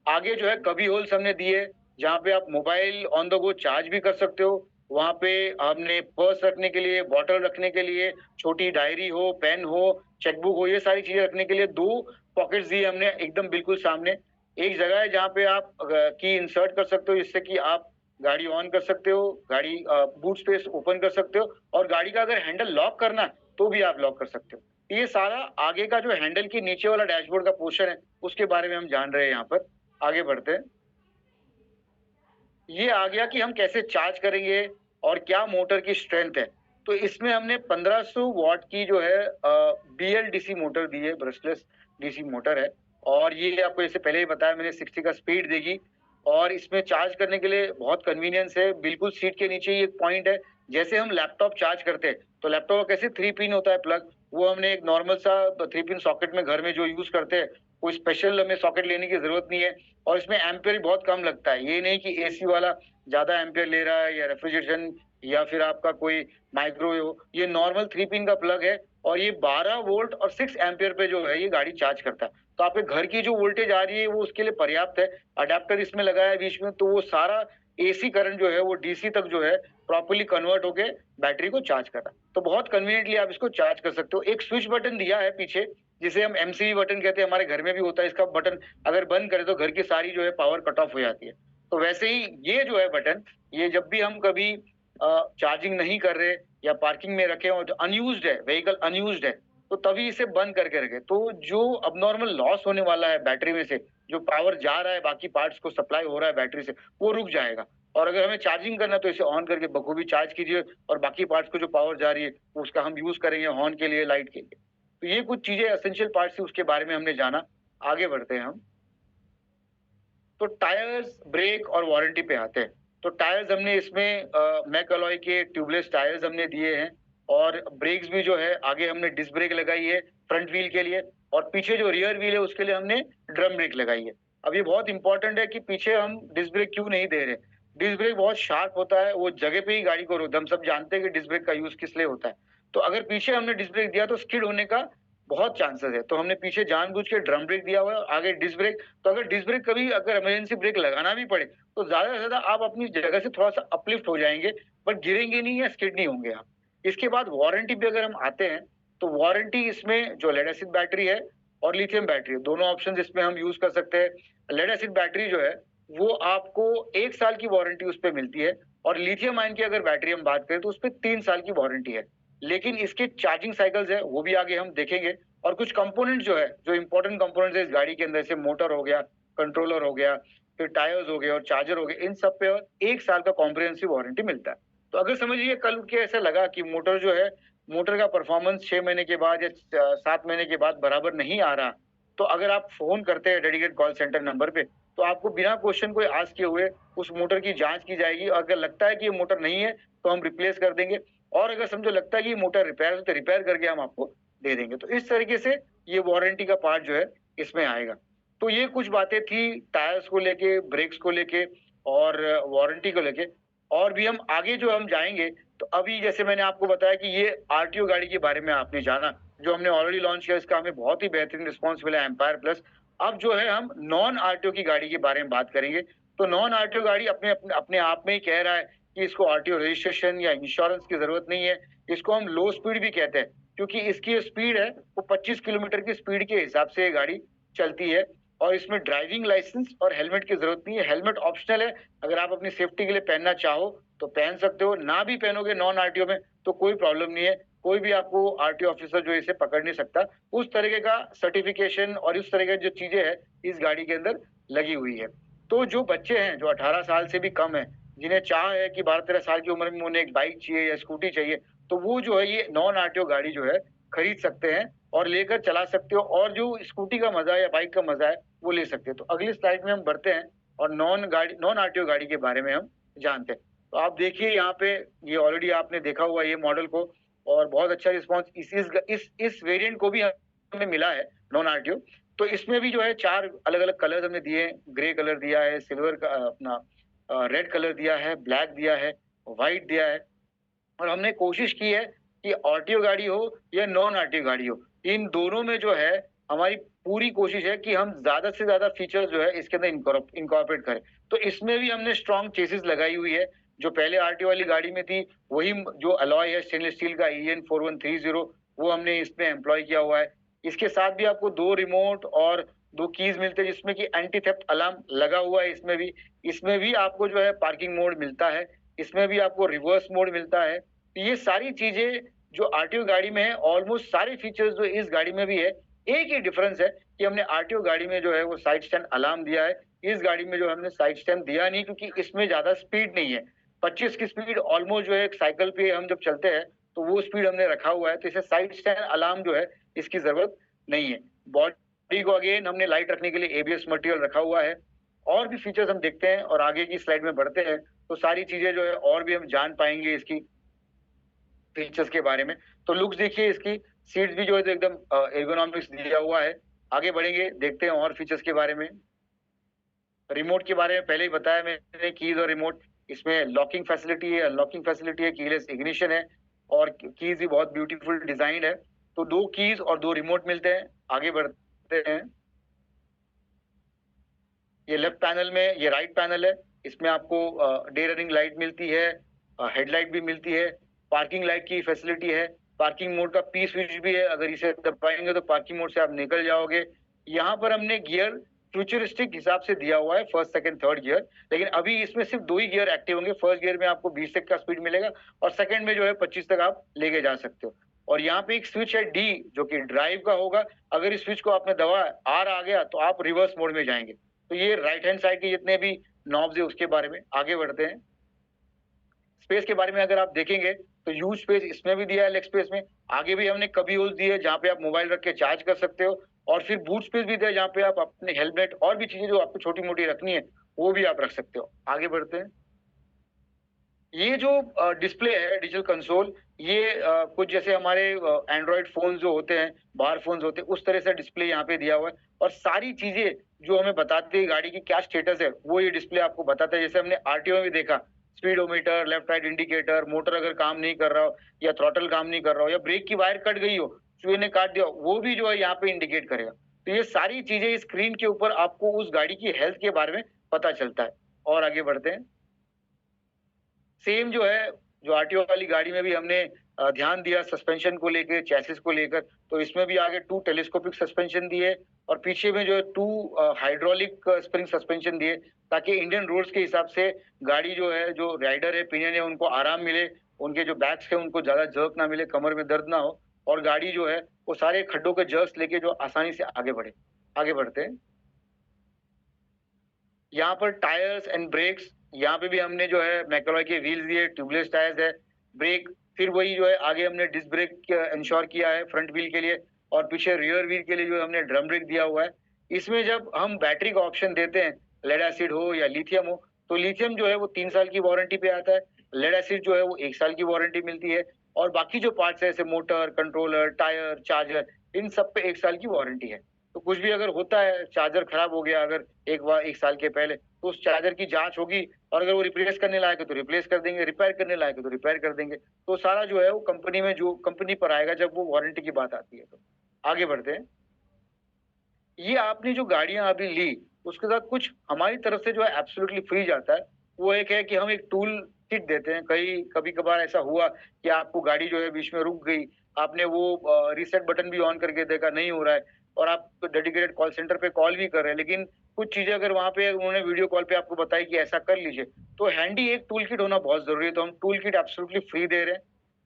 आगे जो है कभी होल्स हमने दिए जहाँ पे आप mobile on the go charge भी कर सकते हो। वहाँ पे हमने पर्स रखने के लिए, बॉटल रखने के लिए, छोटी डायरी हो, पेन हो, चेकबुक हो, ये सारी चीजें रखने के लिए 2 पॉकेट्स दिए हमने एकदम बिल्कुल सामने। एक जगह है जहाँ पे आप की इंसर्ट कर सकते हो जिससे कि आप गाड़ी ऑन कर सकते हो, गाड़ी बूट स्पेस ओपन कर सकते हो और गाड़ी का अगर हैंडल लॉक करना है तो भी आप लॉक कर सकते हो। ये सारा आगे का जो हैंडल के नीचे वाला डैशबोर्ड का पोर्शन है उसके बारे में हम जान रहे हैं यहाँ पर। आगे बढ़ते हैं। ये आ गया कि हम कैसे चार्ज करेंगे और क्या मोटर की स्ट्रेंथ है। तो इसमें हमने 1500 वॉट की जो है BLDC मोटर दी है, ब्रशलेस DC मोटर है, और ये आपको जैसे पहले ही बताया मैंने 60 का स्पीड देगी, और इसमें चार्ज करने के लिए बहुत कन्वीनियंस है। बिल्कुल सीट के नीचे ही एक पॉइंट है, जैसे हम लैपटॉप चार्ज करते हैं तो लैपटॉप का कैसे 3 पिन होता है प्लग, वो हमने एक नॉर्मल सा 3 पिन सॉकेट में घर में जो यूज करते हैं, कोई स्पेशल हमें सॉकेट लेने की जरूरत नहीं है, और इसमें एम्पियर बहुत कम लगता है। ये नहीं कि AC वाला ज्यादा एम्पियर ले रहा है या रेफ्रिजरेशन या फिर आपका कोई माइक्रोवेव, ये नॉर्मल 3 पिन का प्लग है, और ये 12 वोल्ट और 6 एम्पियर पे जो है ये गाड़ी चार्ज करता है। तो आपके घर की जो वोल्टेज आ रही है वो उसके लिए पर्याप्त है। अडेप्टर इसमें लगाया है बीच में, तो वो सारा AC करंट जो है वो DC तक जो है प्रॉपर्ली कन्वर्ट होके बैटरी को चार्ज कर रहा है। तो बहुत कन्वीनियंटली आप इसको चार्ज कर सकते हो। एक स्विच बटन दिया है पीछे, जिसे हम MCB बटन कहते हैं, हमारे घर में भी होता है। इसका बटन अगर बंद करें तो घर की सारी जो है पावर कट ऑफ हो जाती है। तो वैसे ही ये जो है बटन, ये जब भी हम कभी चार्जिंग नहीं कर रहे या पार्किंग में रखे और अनयूज्ड है, व्हीकल अनयूज्ड है, तो तभी इसे बंद करके रखे। तो जो अबनॉर्मल लॉस होने वाला है बैटरी में से, जो पावर जा रहा है बाकी पार्ट्स को सप्लाई हो रहा है बैटरी से, वो रुक जाएगा। और अगर हमें चार्जिंग करना है तो इसे ऑन करके बखूबी चार्ज कीजिए, और बाकी पार्ट्स को जो पावर जा रही है उसका हम यूज करेंगे हॉर्न के लिए, लाइट के लिए। तो ये कुछ चीजें एसेंशियल पार्ट्स थी, उसके बारे में हमने जाना। आगे बढ़ते हैं हम। तो टायर्स, ब्रेक और वारंटी पे आते हैं। तो टायर्स हमने इसमें मैकलॉय के ट्यूबलेस टायर्स हमने दिए हैं, और ब्रेक्स भी जो है आगे हमने डिस्क ब्रेक लगाई है फ्रंट व्हील के लिए, और पीछे जो रियर व्हील है उसके लिए हमने ड्रम ब्रेक लगाई है। अब ये बहुत इंपॉर्टेंट है कि पीछे हम डिस्क ब्रेक क्यों नहीं दे रहे। डिस्क ब्रेक बहुत शार्प होता है, वो जगह पे ही गाड़ी को रोकता है। हम सब जानते हैं कि डिस्क ब्रेक का यूज किस लिए होता है। तो अगर पीछे हमने डिस्क ब्रेक दिया तो स्किड होने का बहुत चांसेस है, तो हमने पीछे जानबूझ के ड्रम ब्रेक दिया हुआ है, आगे डिस्क ब्रेक। तो अगर डिस्क ब्रेक कभी अगर इमरजेंसी ब्रेक लगाना भी पड़े तो ज्यादा से ज्यादा आप अपनी जगह से थोड़ा सा अपलिफ्ट हो जाएंगे, बट गिरेंगे नहीं या स्किड नहीं होंगे आप। इसके बाद वारंटी पे अगर हम आते हैं, तो वारंटी इसमें जो लेड एसिड बैटरी है और लिथियम बैटरी, दोनों ऑप्शन इसमें हम यूज कर सकते हैं। लेड एसिड बैटरी जो है वो आपको 1 साल की वारंटी उस पर मिलती है, और लिथियम आयन की अगर बैटरी हम बात करें तो उस पर 3 साल की वारंटी है। लेकिन इसके चार्जिंग साइकिल्स है वो भी आगे हम देखेंगे, और कुछ कंपोनेंट जो है, जो इंपॉर्टेंट कंपोनेंट्स है इस गाड़ी के अंदर, जैसे मोटर हो गया, कंट्रोलर हो गया, फिर टायर्स हो गए और चार्जर हो गए, इन सब पे 1 साल का कॉम्प्रिहेंसिव वारंटी मिलता है। तो अगर समझिए कल के ऐसा लगा कि मोटर जो है, मोटर का परफॉर्मेंस 6 महीने के बाद या 7 महीने के बाद बराबर नहीं आ रहा, तो अगर आप फोन करते हैं डेडिकेट कॉल सेंटर नंबर पे, तो आपको बिना क्वेश्चन कोई आस्क किए हुए उस मोटर की जांच की जाएगी। अगर लगता है कि ये मोटर नहीं है तो हम रिप्लेस कर देंगे, और अगर समझो लगता है कि ये मोटर रिपेयर है तो रिपेयर करके हम आपको दे देंगे। तो इस तरीके से ये वारंटी का पार्ट जो है इसमें आएगा। तो ये कुछ बातें थी टायर्स को लेके, ब्रेक्स को लेके और वारंटी को लेके। और भी हम आगे जो हम जाएंगे, तो अभी जैसे मैंने आपको बताया कि ये RTO गाड़ी के बारे में आपने जाना, जो हमने ऑलरेडी लॉन्च किया, इसका हमें बहुत ही बेहतरीन रिस्पॉन्स मिला, एम्पायर प्लस। अब जो है हम नॉन RTO की गाड़ी के बारे में बात करेंगे। तो नॉन RTO गाड़ी अपने आप में ही कह रहा है कि इसको RTO रजिस्ट्रेशन या इंश्योरेंस की जरूरत नहीं है। इसको हम लो स्पीड भी कहते हैं, क्योंकि इसकी स्पीड है वो 25 किलोमीटर की स्पीड के हिसाब से ये गाड़ी चलती है, और इसमें ड्राइविंग लाइसेंस और हेलमेट की जरूरत नहीं है। हेलमेट ऑप्शनल है, अगर आप अपनी सेफ्टी के लिए पहनना चाहो तो पहन सकते हो, ना भी पहनोगे नॉन RTO में तो कोई प्रॉब्लम नहीं है। कोई भी आपको RTO ऑफिसर जो इसे पकड़ नहीं सकता। उस तरीके का सर्टिफिकेशन और उस तरह की जो चीजें है इस गाड़ी के अंदर लगी हुई है। तो जो बच्चे हैं जो 18 साल से भी कम है, जिन्हें चाह है कि 12-13 साल की उम्र में उन्हें एक बाइक चाहिए या स्कूटी चाहिए, तो वो जो है ये नॉन RTO गाड़ी जो है खरीद सकते हैं और लेकर चला सकते हो, और जो स्कूटी का मजा या बाइक का मजा है वो ले सकते हैं। तो अगली स्लाइड में हम बढ़ते हैं और नॉन RTO गाड़ी के बारे में हम जानते हैं। तो आप देखिए यहाँ पे, ये ऑलरेडी आपने देखा हुआ ये मॉडल को, और बहुत अच्छा रिस्पॉन्स इस वेरिएंट को भी हमें मिला है नॉन RTO। तो इसमें भी जो है 4 अलग अलग कलर्स हमने दिए हैं। ग्रे कलर दिया है, सिल्वर का अपना रेड कलर दिया है, ब्लैक दिया है, व्हाइट दिया है। और हमने कोशिश की है कि RTO गाड़ी हो या नॉन RTO गाड़ी हो, इन दोनों में जो है हमारी पूरी कोशिश है कि हम ज्यादा से ज्यादा फीचर्स जो है इसके अंदर इनकॉर्पोरेट करें। तो इसमें भी हमने स्ट्रॉन्ग चेसिस लगाई हुई है, जो पहले RTO वाली गाड़ी में थी वही जो अलॉय है स्टेनलेस स्टील का EN 4130, वो हमने इसमें एम्प्लॉय किया हुआ है। इसके साथ भी आपको 2 रिमोट और 2 कीज मिलते हैं, जिसमें कि एंटी थेफ्ट अलार्म लगा हुआ है। इसमें भी आपको जो है पार्किंग मोड मिलता है, इसमें भी आपको रिवर्स मोड मिलता है। तो ये सारी चीजें जो RTO गाड़ी में है, ऑलमोस्ट सारे फीचर्स जो इस गाड़ी में भी है। एक ही डिफरेंस है कि हमने RTO गाड़ी में जो है वो साइड स्टैंड अलार्म दिया है, इस गाड़ी में जो हमने साइड स्टैंड दिया नहीं, क्योंकि इसमें ज्यादा स्पीड नहीं है। 25 की स्पीड ऑलमोस्ट जो है एक साइकिल पे हम जब चलते हैं तो वो स्पीड हमने रखा हुआ है, तो इसे साइड स्टैंड अलार्म जो है इसकी जरूरत नहीं है। बॉडी को अगेन हमने लाइट रखने के लिए ABS मटेरियल रखा हुआ है। और भी फीचर्स हम देखते हैं और आगे की स्लाइड में बढ़ते हैं तो सारी चीजें जो है और भी हम जान पाएंगे इसकी फीचर्स के बारे में। तो लुक्स देखिए इसकी, सीट्स भी जो है तो एकदम एर्गोनॉमिक्स दिया हुआ है। आगे बढ़ेंगे, देखते हैं और फीचर्स के बारे में। रिमोट के बारे में पहले ही बताया मैंने, कीज और रिमोट, इसमें लॉकिंग फैसिलिटी है, अनलॉकिंग फैसिलिटी है, कीलेस इग्निशन है और कीज भी बहुत ब्यूटीफुल डिजाइन है। तो 2 कीज और 2 रिमोट मिलते हैं। आगे बढ़ते हैं, ये लेफ्ट पैनल में, ये राइट पैनल है, इसमें आपको डे रनिंग लाइट मिलती है, हेडलाइट भी मिलती है, पार्किंग लाइट की फैसिलिटी है, पार्किंग मोड का P स्विच भी है, अगर इसे दबाएंगे तो पार्किंग मोड से आप निकल जाओगे। यहाँ पर हमने गियर फ्यूचरिस्टिक हिसाब से दिया हुआ है, फर्स्ट सेकंड थर्ड गियर, लेकिन अभी इसमें सिर्फ 2 ही गियर एक्टिव होंगे। फर्स्ट गियर में आपको 20 तक का स्पीड मिलेगा और सेकंड में जो है 25 तक आप लेके जा सकते हो। और यहाँ पे एक स्विच है D जो कि ड्राइव का होगा, अगर इस स्विच को आपने दबाया R आ गया तो आप रिवर्स मोड में जाएंगे। तो ये राइट हैंड साइड के जितने भी नॉब्स है उसके बारे में। आगे बढ़ते हैं, स्पेस के बारे में अगर आप देखेंगे तो यूज स्पेस इसमें भी दिया है, लेग स्पेस में। आगे भी हमने कभी होल्स दिए जहाँ पे आप मोबाइल रख के चार्ज कर सकते हो, और फिर बूट स्पेस भी दिया जहाँ पे आप अपने हेलमेट और भी चीजें जो आपको छोटी मोटी रखनी है वो भी आप रख सकते हो। आगे बढ़ते हैं, ये जो डिस्प्ले है डिजिटल कंसोल, ये कुछ जैसे हमारे एंड्रॉइड फोन जो होते हैं, बाहर फोन होते हैं, उस तरह से डिस्प्ले यहाँ पे दिया हुआ है। और सारी चीजें जो हमें बताती है गाड़ी की क्या स्टेटस है वो ये डिस्प्ले आपको बताता है। जैसे हमने RTO में भी देखा, speedometer, left right indicator, motor अगर काम नहीं कर रहा हो या थ्रॉटल काम नहीं कर रहा हो या ब्रेक की वायर कट गई हो, चूहे ने काट दिया, वो भी जो है यहाँ पे इंडिकेट करेगा। तो ये सारी चीजें स्क्रीन के ऊपर आपको उस गाड़ी की हेल्थ के बारे में पता चलता है। और आगे बढ़ते हैं, सेम जो है जो RTO वाली गाड़ी में भी हमने ध्यान दिया सस्पेंशन को लेकर, चैसिस को लेकर, तो इसमें भी आगे 2 टेलीस्कोपिक सस्पेंशन दिए और पीछे में जो है 2 हाइड्रोलिक स्प्रिंग सस्पेंशन दिए, ताकि इंडियन रोड्स के हिसाब से गाड़ी जो है, जो राइडर है, पिनियन है, उनको आराम मिले, उनके जो बैक्स है उनको ज्यादा जर्क ना मिले, कमर में दर्द ना हो, और गाड़ी जो है वो सारे खड्डों के जर्क्स लेके जो आसानी से आगे बढ़े। आगे बढ़ते हैं, यहाँ पर टायर्स एंड ब्रेक्स, यहाँ पे भी हमने जो है मैकेलॉय के व्हील्स दिए, ट्यूबलेस टायर्स है, ब्रेक फिर वही जो है आगे हमने डिस्क ब्रेक इंश्योर किया है फ्रंट व्हील के लिए, और पीछे रियर व्हील के लिए जो हमने ड्रम ब्रेक दिया हुआ है। इसमें जब हम बैटरी का ऑप्शन देते हैं, लेड एसिड हो या लिथियम हो, तो लिथियम जो है वो 3 साल की वारंटी पे आता है, लेड एसिड जो है वो 1 साल की वारंटी मिलती है, और बाकी जो पार्ट्स है जैसे मोटर, कंट्रोलर, टायर, चार्जर, इन सब पे 1 साल की वारंटी है। तो कुछ भी अगर होता है, चार्जर खराब हो गया अगर 1 साल के पहले, तो उस चार्जर की जांच होगी, और अगर वो रिप्लेस करने लायक है तो रिप्लेस कर देंगे, रिपेयर करने लायक है तो रिपेयर कर देंगे। तो सारा जो है वो कंपनी में, जो कंपनी पर आएगा जब वो वारंटी की बात आती है। तो आगे बढ़ते हैं, ये आपने जो गाड़ियां अभी ली उसके साथ कुछ हमारी तरफ से जो है एब्सोल्युटली फ्री जाता है। वो एक है कि हम एक टूल किट देते हैं। कभी कभार ऐसा हुआ कि आपको गाड़ी जो है बीच में रुक गई, आपने वो रीसेट बटन भी ऑन करके देखा, नहीं हो रहा है, और आप डेडिकेटेड कॉल सेंटर पे कॉल भी कर रहे हैं, लेकिन कुछ चीजें अगर वहां पे उन्होंने वीडियो कॉल पे आपको बताई कि ऐसा कर लीजिए, तो हैंडी एक टूल किट होना बहुत जरूरी है। तो हम टूल किट एब्सोल्युटली फ्री दे रहे हैं।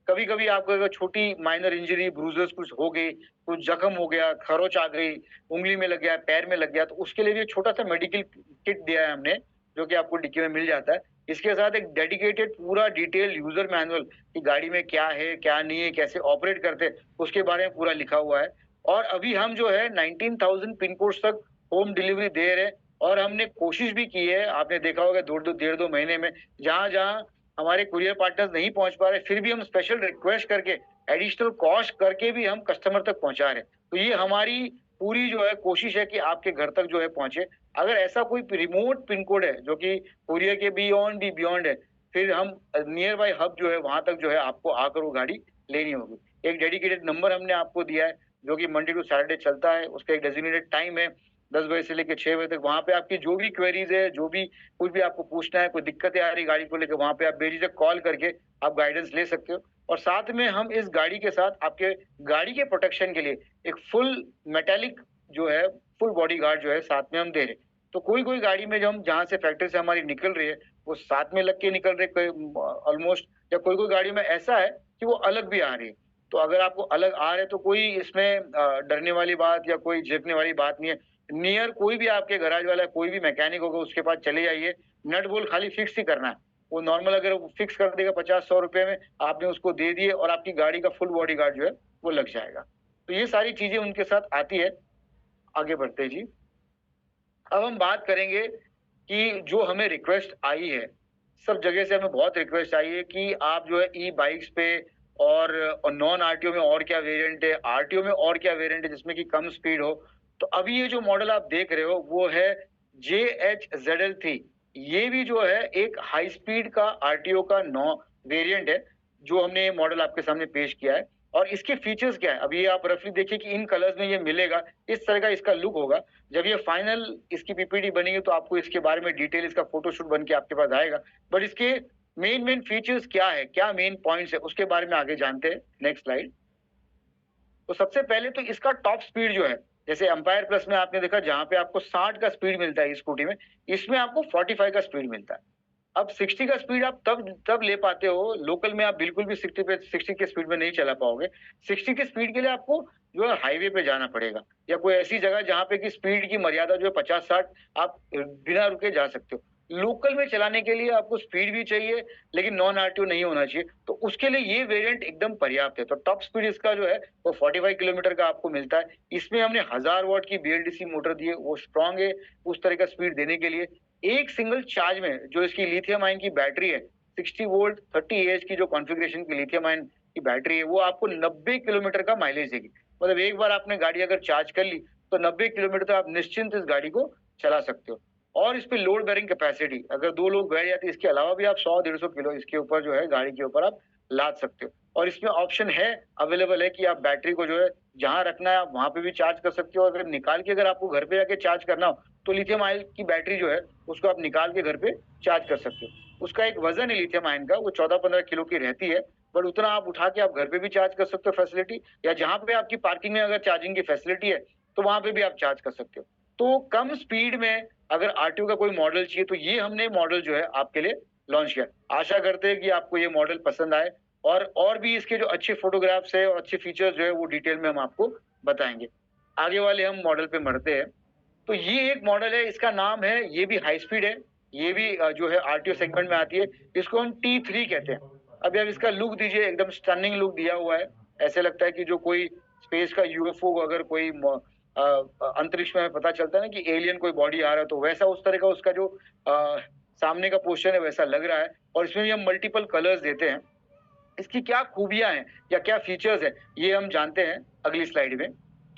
कभी कभी आपको अगर छोटी माइनर इंजरी, ब्रूजेस कुछ हो गई, कुछ जख्म हो गया, खरोच आ गई, उंगली में लग गया, पैर में लग गया, तो उसके लिए भी एक छोटा सा मेडिकल किट दिया है हमने, जो कि आपको डिक्की में मिल जाता है। इसके साथ एक डेडिकेटेड पूरा डिटेल यूजर मैनुअल कि गाड़ी में क्या है, क्या नहीं है, कैसे ऑपरेट करते हैं, उसके बारे में पूरा लिखा हुआ है। और अभी हम जो है 19,000 पिन कोड तक होम डिलीवरी दे रहे हैं, और हमने कोशिश भी की है, आपने देखा होगा 1.5 महीने में, जहां जहां हमारे कुरियर पार्टनर्स नहीं पहुंच पा रहे, फिर भी हम स्पेशल रिक्वेस्ट करके, एडिशनल कॉस्ट करके भी हम कस्टमर तक पहुंचा रहे हैं। तो ये हमारी पूरी जो है कोशिश है कि आपके घर तक जो है पहुंचे। अगर ऐसा कोई रिमोट पिन कोड है जो कि कुरियर के बियॉन्ड है, फिर हम नियर बाय हब जो है वहां तक जो है आपको आकर वो गाड़ी लेनी होगी। एक डेडिकेटेड नंबर हमने आपको दिया है जो कि मंडे टू सैटरडे चलता है, उसका एक डेजिग्नेटेड टाइम है 10 बजे से लेकर 6 बजे तक। वहां पे आपकी जो भी क्वेरीज है, जो भी कुछ भी आपको पूछना है, कोई दिक्कतें आ रही गाड़ी को लेकर, वहां पे आप बेझिझक कॉल करके आप गाइडेंस ले सकते हो। और साथ में हम इस गाड़ी के साथ आपके गाड़ी के प्रोटेक्शन के लिए एक फुल मेटेलिक जो है, फुल बॉडी गार्ड जो है साथ में हम दे रहे हैं। तो कोई कोई गाड़ी में जो हम जहाँ से फैक्ट्री से हमारी निकल रही है वो साथ में लग के निकल रही है ऑलमोस्ट, या कोई कोई गाड़ी में ऐसा है कि वो अलग भी आ रही है। तो अगर आपको अलग आ रहे हैं तो कोई इसमें डरने वाली बात या कोई झेपने वाली बात नहीं है। नियर कोई भी आपके गैराज वाला, कोई भी मैकेनिक होगा उसके पास चले जाइए, नट बोल्ट खाली फिक्स ही करना है, वो नॉर्मल अगर फिक्स कर देगा 50-100 रुपए में, आपने उसको दे दिए और आपकी गाड़ी का फुल बॉडी गार्ड जो है वो लग जाएगा। तो ये सारी चीजें उनके साथ आती है। आगे बढ़ते हैं जी। अब हम बात करेंगे कि जो हमें रिक्वेस्ट आई है, सब जगह से हमें बहुत रिक्वेस्ट आई है कि आप जो है ई बाइक्स पे और नॉन आरटीओ में और क्या वेरिएंट है, आरटीओ में और क्या वेरिएंट है जिसमें कि कम स्पीड हो। तो अभी ये जो मॉडल आप देख रहे हो वो है JHZL3। ये भी जो है एक हाई स्पीड का आरटीओ का वेरिएंट है जो हमने ये मॉडल आपके सामने पेश किया है। और इसके फीचर्स क्या है, अभी आप रफली देखिए कि इन कलर्स में ये मिलेगा, इस तरह का इसका लुक होगा। जब ये फाइनल इसकी पीपीटी बनेगी तो आपको इसके बारे में डिटेल इसका फोटोशूट बन के आपके पास आएगा। बट इसके मेन फीचर्स क्या है, क्या मेन पॉइंट्स है, उसके बारे में आगे जानते हैं। Next slide. तो सबसे पहले तो इसका टॉप स्पीड जो है, जैसे एम्पायर प्लस में आपने देखा जहां पे आपको 60 का स्पीड मिलता है स्कूटी में, इसमें आपको 45 का स्पीड मिलता है। अब 60 का स्पीड आप तब ले पाते हो, लोकल में आप बिल्कुल भी 60 के स्पीड में नहीं चला पाओगे। 60 के स्पीड के लिए आपको जो है हाईवे पे जाना पड़ेगा या कोई ऐसी जगह जहां पे कि स्पीड की मर्यादा जो है 50-60 आप बिना रुके जा सकते हो। लोकल में चलाने के लिए आपको स्पीड भी चाहिए लेकिन नॉन आरटीओ नहीं होना चाहिए, तो उसके लिए ये वेरिएंट एकदम पर्याप्त है। तो टॉप स्पीड इसका जो है वो 45 किलोमीटर का आपको मिलता है। इसमें हमने 1000 वॉट की BLDC मोटर दी है, वो स्ट्रॉन्ग है उस तरह का स्पीड देने के लिए। एक सिंगल चार्ज में जो इसकी लिथियम आयन की बैटरी है, 60 वोल्ट 30 Ah की जो कॉन्फ़िगरेशन की लिथियम आयन की बैटरी है, वो आपको 90 किलोमीटर का माइलेज देगी। मतलब एक बार आपने गाड़ी अगर चार्ज कर ली तो 90 किलोमीटर तक आप निश्चिंत इस गाड़ी को चला सकते हो। और इस पे लोड बेरिंग कैपेसिटी, अगर 2 लोग बैठ जाते हैं इसके अलावा भी आप 100-150 किलो इसके ऊपर जो है गाड़ी के ऊपर आप लाद सकते हो। और इसमें ऑप्शन है, अवेलेबल है कि आप बैटरी को जो है जहां रखना है आप वहां पे भी चार्ज कर सकते हो। अगर निकाल के अगर आपको घर पे जाके चार्ज करना हो तो लिथियम आयन की बैटरी जो है उसको आप निकाल के घर पे चार्ज कर सकते हो। उसका एक वजन है लिथियम आयन का, वो 14-15 किलो की रहती है, बट उतना आप उठा के आप घर पे भी चार्ज कर सकते हो फैसिलिटी, या जहां पे आपकी पार्किंग में अगर चार्जिंग की फैसिलिटी है तो वहां पे भी आप चार्ज कर सकते हो। तो कम स्पीड में अगर आरटीओ का कोई मॉडल चाहिए तो ये हमने मॉडल जो है आपके लिए लॉन्च किया। आशा करते हैं कि आपको ये मॉडल पसंद आए और भी इसके जो अच्छे फोटोग्राफ्स है और अच्छे फीचर्स जो है वो डिटेल में हम आपको बताएंगे। आगे वाले हम मॉडल पे बढ़ते हैं। तो ये एक मॉडल है, इसका नाम है, ये भी हाई स्पीड है, ये भी जो है आरटीओ सेगमेंट में आती है, इसको हम T3 कहते हैं। अभी आप इसका लुक दीजिए, एकदम स्टनिंग लुक दिया हुआ है, ऐसे लगता है कि जो कोई स्पेस का यूएफओ अगर कोई अंतरिक्ष में पता चलता है ना कि एलियन कोई बॉडी आ रहा है, तो वैसा उस तरह का उसका जो सामने का पोर्शन है वैसा लग रहा है। और इसमें भी हम मल्टीपल कलर्स देते हैं। इसकी क्या खूबियां हैं या क्या फीचर्स है ये हम जानते हैं अगली स्लाइड में।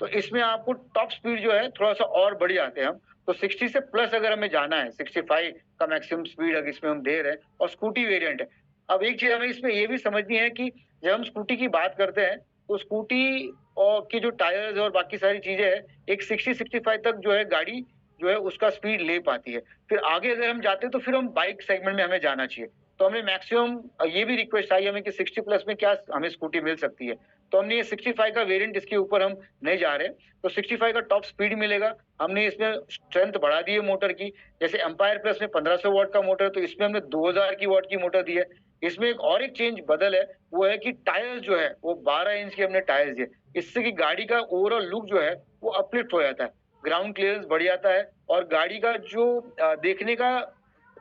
तो इसमें आपको टॉप स्पीड जो है थोड़ा सा और बढ़ जाते हैं हम, तो 60 से प्लस अगर हमें जाना है, 65 का मैक्सिमम स्पीड अगर इसमें हम दे रहे हैं, और स्कूटी वेरिएंट है। अब एक चीज हमें इसमें ये भी समझनी है कि जब हम स्कूटी की बात करते हैं तो स्कूटी और की जो टायर्स और बाकी सारी चीजें हैं, एक 60-65 तक जो है गाड़ी जो है उसका स्पीड ले पाती है। फिर आगे अगर हम जाते हैं तो फिर हम बाइक सेगमेंट में हमें जाना चाहिए। तो हमें मैक्सिमम ये भी रिक्वेस्ट आई हमें कि 60 प्लस में क्या हमें स्कूटी मिल सकती है, तो हमने ये 65 का वेरिएंट इसके ऊपर हम नहीं जा रहे, तो 65 का टॉप स्पीड मिलेगा। हमने इसमें स्ट्रेंथ बढ़ा दी है मोटर की, जैसे एम्पायर प्लस में 1500 वॉट का मोटर है तो इसमें हमने 2000 की वॉट की मोटर दी है। इसमें एक और एक चेंज बदल है, वो है कि टायर्स जो है वो 12 इंच के हमने टायर्स दिए, इससे कि गाड़ी का ओवरऑल लुक जो है वो अपलिफ्ट हो जाता है, ग्राउंड क्लियरेंस बढ़ जाता है और गाड़ी का जो देखने का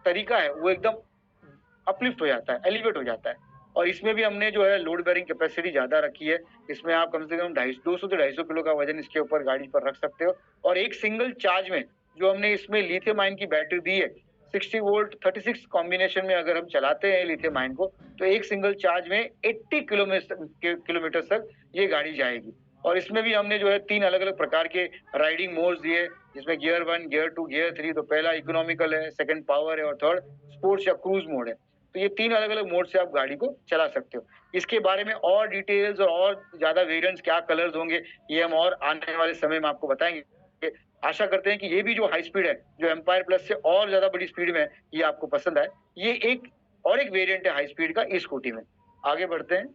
तरीका है वो एकदम अपलिफ्ट हो जाता है, एलिवेट हो जाता है। और इसमें भी हमने जो है लोड बेरिंग कैपेसिटी ज्यादा रखी है, इसमें आप कम से कम 200 से 250 किलो का वजन इसके ऊपर गाड़ी पर रख सकते हो। और एक सिंगल चार्ज में जो हमने इसमें लिथियम आयन की बैटरी दी है, 60 वोल्ट 36 कॉम्बिनेशन में अगर हम चलाते हैं लिथियम आयन को, तो एक सिंगल चार्ज में 80 किलोमीटर तक ये गाड़ी जाएगी। और इसमें भी हमने जो है 3 अलग अलग प्रकार के राइडिंग मोड्स दिए, जिसमें गियर 1, गियर 2, गियर 3। तो पहला इकोनॉमिकल है, सेकंड पावर है और थर्ड स्पोर्ट्स या क्रूज मोड है। तो ये 3 अलग अलग मोड से आप गाड़ी को चला सकते हो। इसके बारे में और डिटेल्स और ज्यादा वेरिएंट्स, क्या कलर्स होंगे, ये हम और आने वाले समय में आपको बताएंगे। आशा करते हैं कि ये भी जो हाई स्पीड है, जो एम्पायर प्लस से और ज्यादा बड़ी स्पीड में है, ये आपको पसंद आए। ये एक वेरिएंट है हाई स्पीड का इस स्कूटी में। आगे बढ़ते हैं।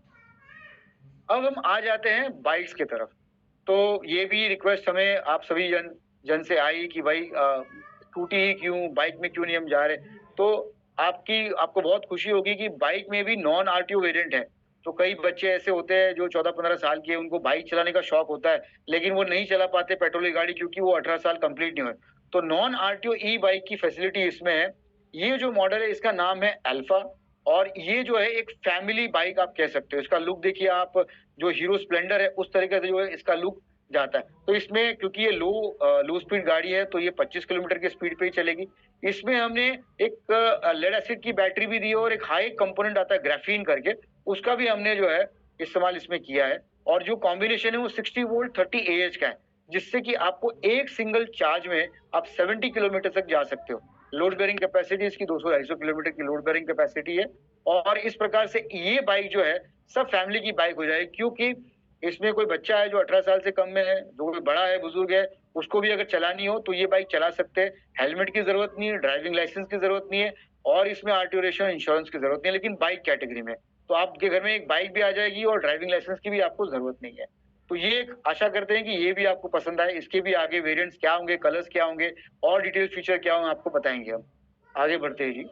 अब हम आ जाते हैं बाइक्स की तरफ। तो ये भी रिक्वेस्ट हमें आप सभी जन से आई कि भाई स्कूटी ही क्यों, बाइक में क्यों नहीं हम जा रहे। तो आपको बहुत खुशी होगी कि बाइक में भी नॉन आरटीओ वेरिएंट है। तो कई बच्चे ऐसे होते हैं जो 14-15 साल के, उनको बाइक चलाने का शौक होता है लेकिन वो नहीं चला पाते पेट्रोल की गाड़ी, क्योंकि वो 18 साल कंप्लीट नहीं हुए। तो नॉन आरटीओ ई बाइक की फैसिलिटी इसमें है। ये जो मॉडल है इसका नाम है अल्फा, और ये जो है एक फैमिली बाइक आप कह सकते हो। इसका लुक देखिए आप, जो हीरो स्प्लेंडर है उस तरीके से जो है इसका लुक जाता है। तो इसमें क्योंकि ये लो स्पीड गाड़ी है तो ये 25 किलोमीटर की स्पीड पे ही चलेगी। इसमें हमने एक लेड एसिड की बैटरी भी दी है और एक हाई कंपोनेंट आता है ग्राफीन करके, उसका भी हमने जो है इस्तेमाल इसमें किया है। और जो कॉम्बिनेशन है वो 60 वोल्ट 30 AH का है, जिससे कि आपको एक सिंगल चार्ज में आप 70 किलोमीटर तक जा सकते हो। लोड बेरिंग कैपेसिटी इसकी 200-250 किलोमीटर की लोड बेरिंग कैपेसिटी है। और इस प्रकार से ये बाइक जो है सब फैमिली की बाइक हो जाएगी, क्योंकि इसमें कोई बच्चा है जो 18 साल से कम में है, जो कोई बड़ा है, बुजुर्ग है, उसको भी अगर चलानी हो तो ये बाइक चला सकते हैं। हेलमेट की जरूरत नहीं है, ड्राइविंग लाइसेंस की जरूरत नहीं है, और इसमें आरटीओ रेशन इंश्योरेंस की जरूरत नहीं है, लेकिन बाइक कैटेगरी में तो आपके घर में एक बाइक भी आ जाएगी और ड्राइविंग लाइसेंस की भी आपको जरूरत नहीं है। तो ये एक आशा करते हैं कि ये भी आपको पसंद आए। इसके भी आगे वेरिएंट्स क्या होंगे, कलर्स क्या होंगे और डिटेल फीचर क्या होंगे आपको बताएंगे हम। आगे बढ़ते हैं जी।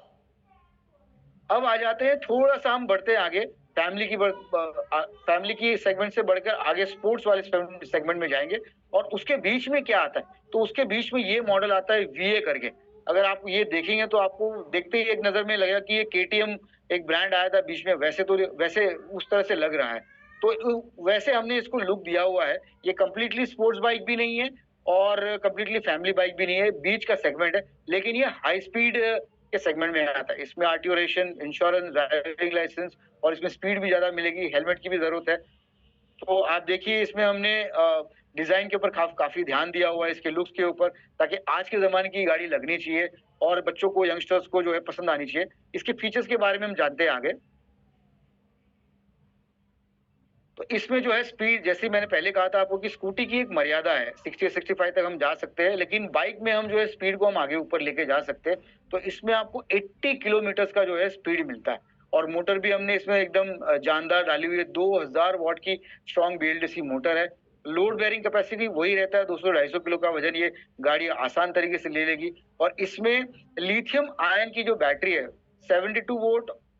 अब आ जाते हैं, थोड़ा सा हम बढ़ते हैं आगे, फैमिली की सेगमेंट से बढ़कर आगे स्पोर्ट्स वाले सेगमेंट में जाएंगे। और उसके बीच में क्या आता है, तो उसके बीच में ये मॉडल आता है VA करके। अगर आप ये देखेंगे तो आपको देखते ही एक नजर में लगेगा कि ये KTM एक ब्रांड आया था बीच में, वैसे उस तरह से लग रहा है। तो वैसे हमने इसको लुक दिया हुआ है। ये कंप्लीटली स्पोर्ट्स बाइक भी नहीं है और कंप्लीटली फैमिली बाइक भी नहीं है, बीच का सेगमेंट है, लेकिन ये हाई स्पीड के सेगमेंट में आता है। इसमें आरटीओ रेशन, इंश्योरेंस, ड्राइविंग लाइसेंस और इसमें स्पीड भी ज्यादा मिलेगी, हेलमेट की भी जरूरत है। तो आप देखिए इसमें हमने डिजाइन के ऊपर काफी ध्यान दिया हुआ है, इसके लुक्स के ऊपर, ताकि आज के जमाने की गाड़ी लगनी चाहिए और बच्चों को, यंगस्टर्स को जो है पसंद आनी चाहिए। इसके फीचर्स के बारे में हम जानते हैं आगे। तो इसमें जो है स्पीड, जैसे मैंने पहले कहा था आपको कि स्कूटी की एक मर्यादा है, 60-65 तक हम जा सकते हैं, लेकिन बाइक में हम जो है स्पीड को हम आगे ऊपर लेके जा सकते हैं। तो इसमें आपको 80 किलोमीटर का जो है स्पीड मिलता है। और मोटर भी हमने इसमें एकदम जानदार डाली हुई है, 2000 वॉट की स्ट्रॉन्ग BLDC मोटर है। लोड बेरिंग कैपेसिटी वही रहता है, 200-250 किलो का वजन ये गाड़ी आसान तरीके से ले लेगी। और इसमें लिथियम आयन की जो बैटरी है, 72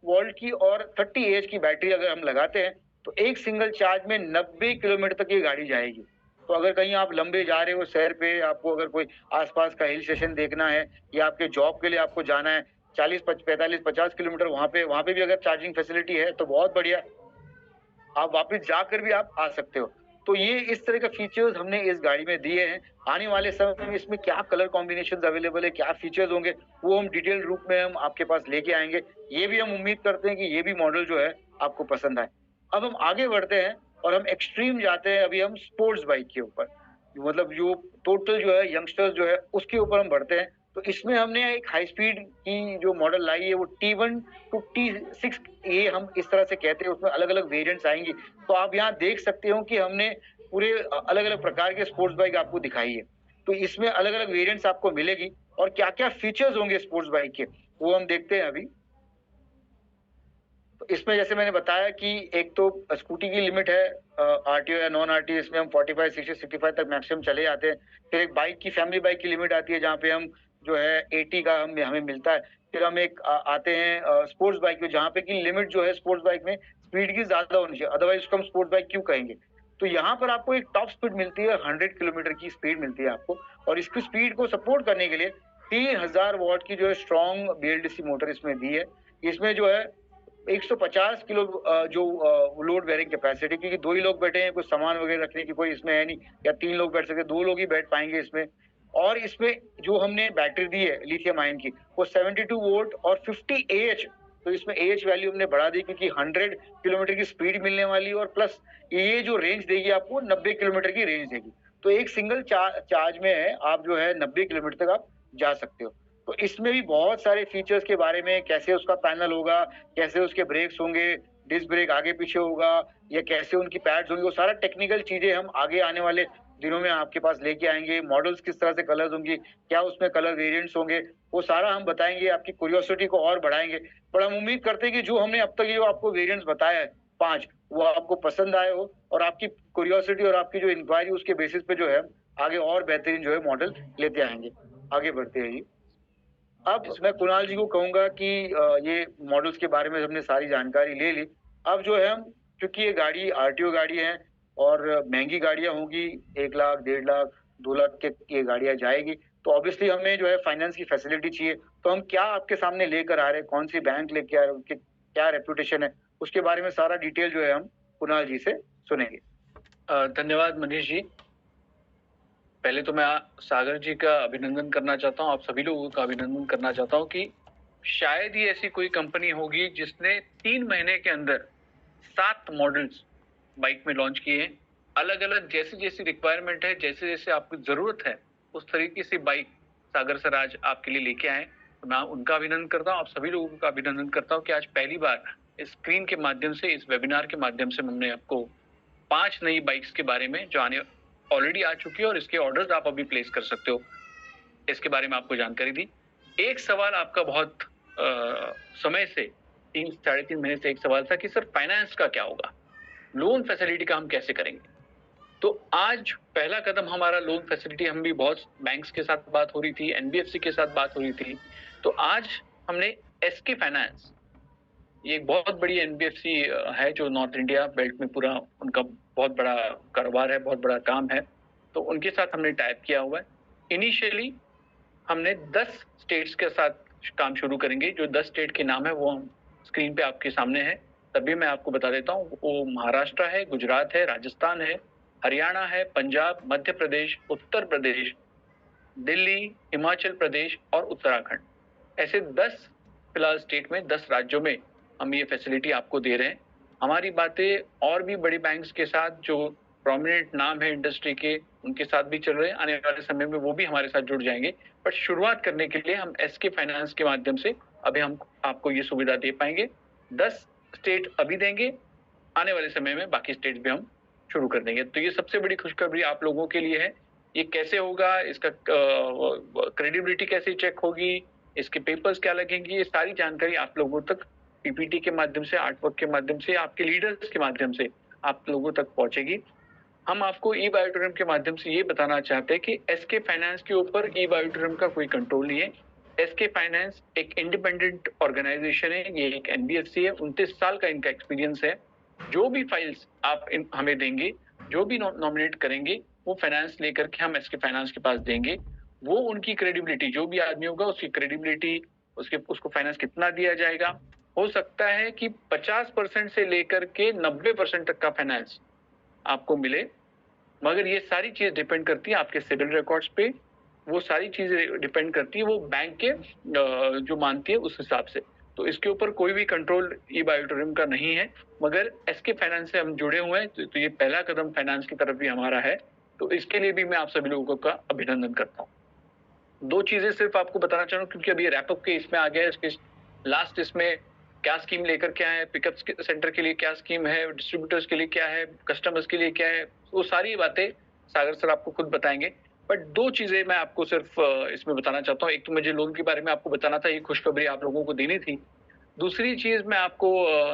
वोल्ट की और 30 AH की बैटरी अगर हम लगाते हैं तो एक सिंगल चार्ज में 90 किलोमीटर तक ये गाड़ी जाएगी। तो अगर कहीं आप लंबे जा रहे हो शहर पे, आपको अगर कोई आसपास का हिल स्टेशन देखना है या आपके जॉब के लिए आपको जाना है 40-45-50 किलोमीटर, वहां पे भी अगर चार्जिंग फैसिलिटी है तो बहुत बढ़िया, आप वापस जाकर भी आप आ सकते हो। तो ये इस तरह का फीचर्स हमने इस गाड़ी में दिए हैं। आने वाले समय में इसमें क्या कलर कॉम्बिनेशन अवेलेबल है, क्या फीचर्स होंगे, वो हम डिटेल रूप में हम आपके पास लेके आएंगे। ये भी हम उम्मीद करते हैं कि ये भी मॉडल जो है आपको पसंद आए। अब हम आगे बढ़ते हैं और हम एक्सट्रीम जाते हैं, अभी हम स्पोर्ट्स बाइक के ऊपर, मतलब जो टोटल जो है यंगस्टर्स जो है उसके ऊपर हम बढ़ते हैं। तो इसमें हमने एक हाई स्पीड की जो मॉडल लाई है वो T1 to T6 ये हम इस तरह से कहते हैं, उसमें अलग अलग वेरिएंट्स आएंगी। तो आप यहाँ देख सकते हो कि हमने पूरे अलग अलग प्रकार के स्पोर्ट्स बाइक आपको दिखाई है। तो इसमें अलग अलग वेरिएंट्स आपको मिलेगी और क्या क्या फीचर्स होंगे स्पोर्ट्स बाइक के वो हम देखते हैं अभी। तो इसमें जैसे मैंने बताया कि एक तो स्कूटी की लिमिट है आरटीओ या नॉन आरटीओ, इसमें हम 45, 60, 65 तक मैक्सिमम चले जाते हैं। फिर एक बाइक की, फैमिली बाइक की लिमिट आती है जहाँ पे हम जो है 80 का हमें मिलता है। फिर हम एक आते हैं स्पोर्ट्स बाइक में, जहाँ पे की लिमिट जो है स्पोर्ट्स बाइक में स्पीड की ज्यादा होनी चाहिए, अदरवाइज उसको हम स्पोर्ट्स बाइक क्यों कहेंगे। तो यहाँ पर आपको एक टॉप स्पीड मिलती है, 100 किलोमीटर की स्पीड मिलती है आपको। और इसकी स्पीड को सपोर्ट करने के लिए 3000 वॉट की जो है स्ट्रॉन्ग BLDC मोटर इसमें दी है। इसमें जो है 150 किलो जो लोड बेरिंग कैपेसिटी, क्योंकि 2 ही लोग बैठे हैं, कुछ सामान वगैरह रखने की कोई इसमें है नहीं, या 3 लोग बैठ सकते, 2 लोग ही बैठ पाएंगे इसमें। और इसमें जो हमने बैटरी दी है लिथियम आयन की वो 72 वोल्ट और 50 AH, तो इसमें AH वैल्यू हमने बढ़ा दी क्योंकि 100 किलोमीटर की स्पीड मिलने वाली है और प्लस ये जो रेंज देगी आपको 90 किलोमीटर की रेंज देगी। तो एक सिंगल चार्ज में है आप जो है 90 किलोमीटर तक आप जा सकते हो। तो इसमें भी बहुत सारे फीचर्स के बारे में, कैसे उसका पैनल होगा, कैसे उसके ब्रेक्स होंगे, डिस्क ब्रेक आगे पीछे होगा या कैसे उनकी पैड्स होंगे, वो सारा टेक्निकल चीजें हम आगे आने वाले दिनों में आपके पास लेके आएंगे। मॉडल्स किस तरह से कलर्स होंगी, क्या उसमें कलर वेरिएंट्स होंगे, वो सारा हम बताएंगे, आपकी क्यूरियोसिटी को और बढ़ाएंगे। पर हम उम्मीद करते हैं कि जो हमने अब तक जो आपको वेरिएंट्स बताया है 5, वो आपको पसंद आए हो और आपकी क्यूरियोसिटी और आपकी जो इंक्वायरी उसके बेसिस पे जो है आगे और बेहतरीन जो है मॉडल लेते आएंगे। आगे बढ़ते हैं जी। अब मैं कुणाल जी को कहूंगा कि ये मॉडल्स के बारे में हमने सारी जानकारी ले ली। अब जो है हम, क्योंकि ये गाड़ी आरटीओ गाड़ी है और महंगी गाड़ियां होंगी, 1 लाख, 1.5 लाख, 2 लाख के ये गाड़ियां जाएगी, तो ऑब्वियसली हमें जो है फाइनेंस की फैसिलिटी चाहिए। तो हम क्या आपके सामने लेकर आ रहे हैं, कौन सी बैंक लेके आ रहे हैं, उनकी क्या रेपुटेशन है, उसके बारे में सारा डिटेल जो है हम कुणाल जी से सुनेंगे। धन्यवाद मनीष जी। पहले तो मैं सागर जी का अभिनंदन करना चाहता हूं, आप सभी लोगों का अभिनंदन करना चाहता हूं कि शायद ही ऐसी कोई कंपनी होगी जिसने 3 महीने के अंदर 7 मॉडल्स बाइक में लॉन्च किए हैं। अलग अलग जैसी जैसी रिक्वायरमेंट है, जैसे जैसे आपको जरूरत है, उस तरीके से बाइक सागर सर आज आपके लिए लेके आए। तो मैं उनका अभिनंदन करता हूँ, आप सभी लोगों का अभिनंदन करता हूँ कि आज पहली बार इस स्क्रीन के माध्यम से, इस वेबिनार के माध्यम से हमने आपको 5 नई बाइक्स के बारे में जो आने ऑलरेडी आ चुकी है और इसके ऑर्डर्स आप अभी प्लेस कर सकते हो, इसके बारे में आपको जानकारी दी। एक सवाल आपका बहुत समय से 3-3.5 महीने से एक सवाल था कि सर फाइनेंस का क्या होगा, लोन फैसिलिटी का हम कैसे करेंगे। तो आज पहला कदम हमारा लोन फैसिलिटी, हम भी बहुत बैंक्स के साथ बात हो रही थी, एनबीएफसी के साथ बात हो रही थी, तो आज हमने एसके फाइनेंस, ये एक बहुत बड़ी एनबीएफसी है जो नॉर्थ इंडिया बेल्ट में पूरा उनका बहुत बड़ा कारोबार है, बहुत बड़ा काम है, तो उनके साथ हमने टाइप किया हुआ है। इनिशियली हमने 10 स्टेट्स के साथ काम शुरू करेंगे। जो 10 स्टेट के नाम है वो हम स्क्रीन पे आपके सामने है, तभी मैं आपको बता देता हूँ। वो महाराष्ट्र है, गुजरात है, राजस्थान है, हरियाणा है, पंजाब, मध्य प्रदेश, उत्तर प्रदेश, दिल्ली, हिमाचल प्रदेश और उत्तराखंड। ऐसे 10 फिलहाल स्टेट में, 10 राज्यों में हम ये फैसिलिटी आपको दे रहे हैं। हमारी बातें और भी बड़ी बैंक्स के साथ जो प्रोमिनेंट नाम है इंडस्ट्री के, उनके साथ भी चल रहे हैं। आने वाले समय में वो भी हमारे साथ जुड़ जाएंगे, बट शुरुआत करने के लिए हम एसके फाइनेंस के माध्यम से अभी हम आपको ये सुविधा दे पाएंगे। 10 स्टेट अभी देंगे, आने वाले समय में बाकी स्टेट भी हम शुरू कर देंगे। तो ये सबसे बड़ी खुशखबरी आप लोगों के लिए है। ये कैसे होगा, इसका क्रेडिबिलिटी कैसे चेक होगी, इसके पेपर्स क्या लगेंगे, ये सारी जानकारी आप लोगों तक पीपीटी के माध्यम से, आर्टवर्क के माध्यम से, आपके लीडर्स के माध्यम से आप लोगों तक पहुंचेगी। हम आपको ई बायोटूरिज्म के माध्यम से ये बताना चाहते हैं कि एसके फाइनेंस के ऊपर ई बायोटूरिज्म का कोई कंट्रोल नहीं है। एसके फाइनेंस एक इंडिपेंडेंट ऑर्गेनाइजेशन है, ये एक एनबीएफसी है, 29 साल का इनका एक्सपीरियंस है। जो भी फाइल्स आप हमें देंगे, जो भी नॉमिनेट करेंगे, वो फाइनेंस लेकर के हम एसके फाइनेंस के पास देंगे। वो उनकी क्रेडिबिलिटी, जो भी आदमी होगा उसकी क्रेडिबिलिटी, उसको फाइनेंस कितना दिया जाएगा, हो सकता है कि 50% से लेकर के 90% तक का फाइनेंस आपको मिले, मगर ये सारी चीज डिपेंड करती है आपके सिविल रिकॉर्ड्स पे। वो सारी चीजें डिपेंड करती है वो बैंक के जो मानती है उस हिसाब से। तो इसके ऊपर कोई भी कंट्रोल ई बायोटूरिज्म का नहीं है, मगर एसके फाइनेंस से हम जुड़े हुए हैं, तो ये पहला कदम फाइनेंस की तरफ भी हमारा है। तो इसके लिए भी मैं आप सभी लोगों का अभिनंदन करता हूँ। 2 चीजें सिर्फ आपको बताना चाहूँ, क्योंकि अभी रैपअप के इसमें आ गया, इसके लास्ट इसमें क्या स्कीम लेकर के आए, पिकअप सेंटर के लिए क्या स्कीम है, डिस्ट्रीब्यूटर्स के लिए क्या है, कस्टमर्स के लिए क्या है, वो सारी बातें सागर सर आपको खुद बताएंगे। बट 2 चीजें मैं आपको सिर्फ इसमें बताना चाहता हूँ। एक तो मुझे लोन के बारे में आपको बताना था, ये खुशखबरी आप लोगों को देनी थी। दूसरी चीज मैं आपको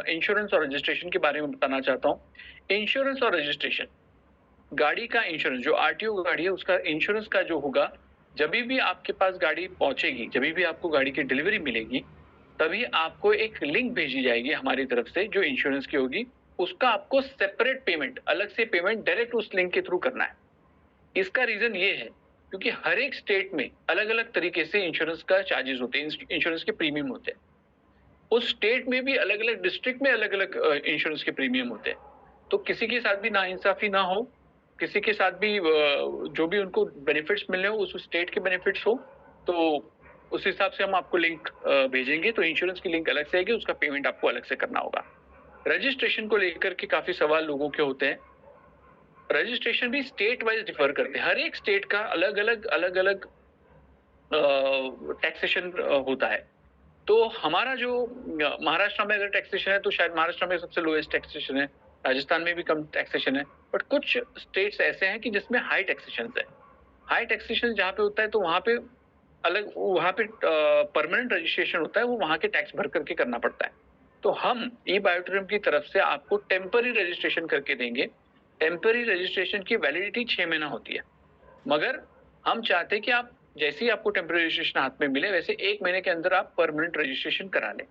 इंश्योरेंस और रजिस्ट्रेशन के बारे में बताना चाहता हूँ। इंश्योरेंस और रजिस्ट्रेशन, गाड़ी का इंश्योरेंस, जो आरटीओ गाड़ी है उसका इंश्योरेंस का जो होगा, जब भी आपके पास गाड़ी पहुंचेगी, जब भी आपको गाड़ी की डिलीवरी मिलेगी, तभी आपको एक लिंक भेजी जाएगी हमारी तरफ से जो इंश्योरेंस की होगी। उसका आपको सेपरेट पेमेंट, अलग से पेमेंट डायरेक्ट उस लिंक के थ्रू करना है। इसका रीजन ये है क्योंकि हर एक स्टेट में अलग अलग तरीके से इंश्योरेंस का चार्जेस होते हैं, इंश्योरेंस के प्रीमियम होते हैं। उस स्टेट में भी अलग अलग डिस्ट्रिक्ट में अलग अलग इंश्योरेंस के प्रीमियम होते हैं। तो किसी के साथ भी नाइंसाफी ना हो, किसी के साथ भी जो भी उनको बेनिफिट्स मिलने हो उस स्टेट के बेनिफिट्स हो, तो उस हिसाब से हम आपको लिंक भेजेंगे। तो इंश्योरेंस की लिंक अलग से आएगी, उसका पेमेंट आपको अलग से करना होगा। रजिस्ट्रेशन को लेकर के काफी सवाल लोगों के होते हैं। रजिस्ट्रेशन भी स्टेट वाइज डिफर करते हैं, हर एक स्टेट का अलग अलग टैक्सेशन होता है। तो हमारा जो महाराष्ट्र में अगर टैक्सेशन है तो शायद महाराष्ट्र में सबसे लोएस्ट टैक्सेशन है, राजस्थान में भी कम टैक्सेशन है, बट कुछ स्टेट्स ऐसे हैं कि जिसमें हाई टैक्सेशन है। हाई टैक्सेशन जहाँ पे होता है तो वहाँ पे अलग, वहाँ पे परमानेंट रजिस्ट्रेशन होता है, वो वहाँ के टैक्स भर करके करना पड़ता है। तो हम ई बायोटूरिज्म की तरफ से आपको टेम्पररी रजिस्ट्रेशन करके देंगे। टेम्पररी रजिस्ट्रेशन की वैलिडिटी 6 महीना होती है, मगर हम चाहते हैं कि आप जैसे ही आपको टेम्पररी रजिस्ट्रेशन हाथ में मिले वैसे 1 महीने के अंदर आप परमानेंट रजिस्ट्रेशन करा लें।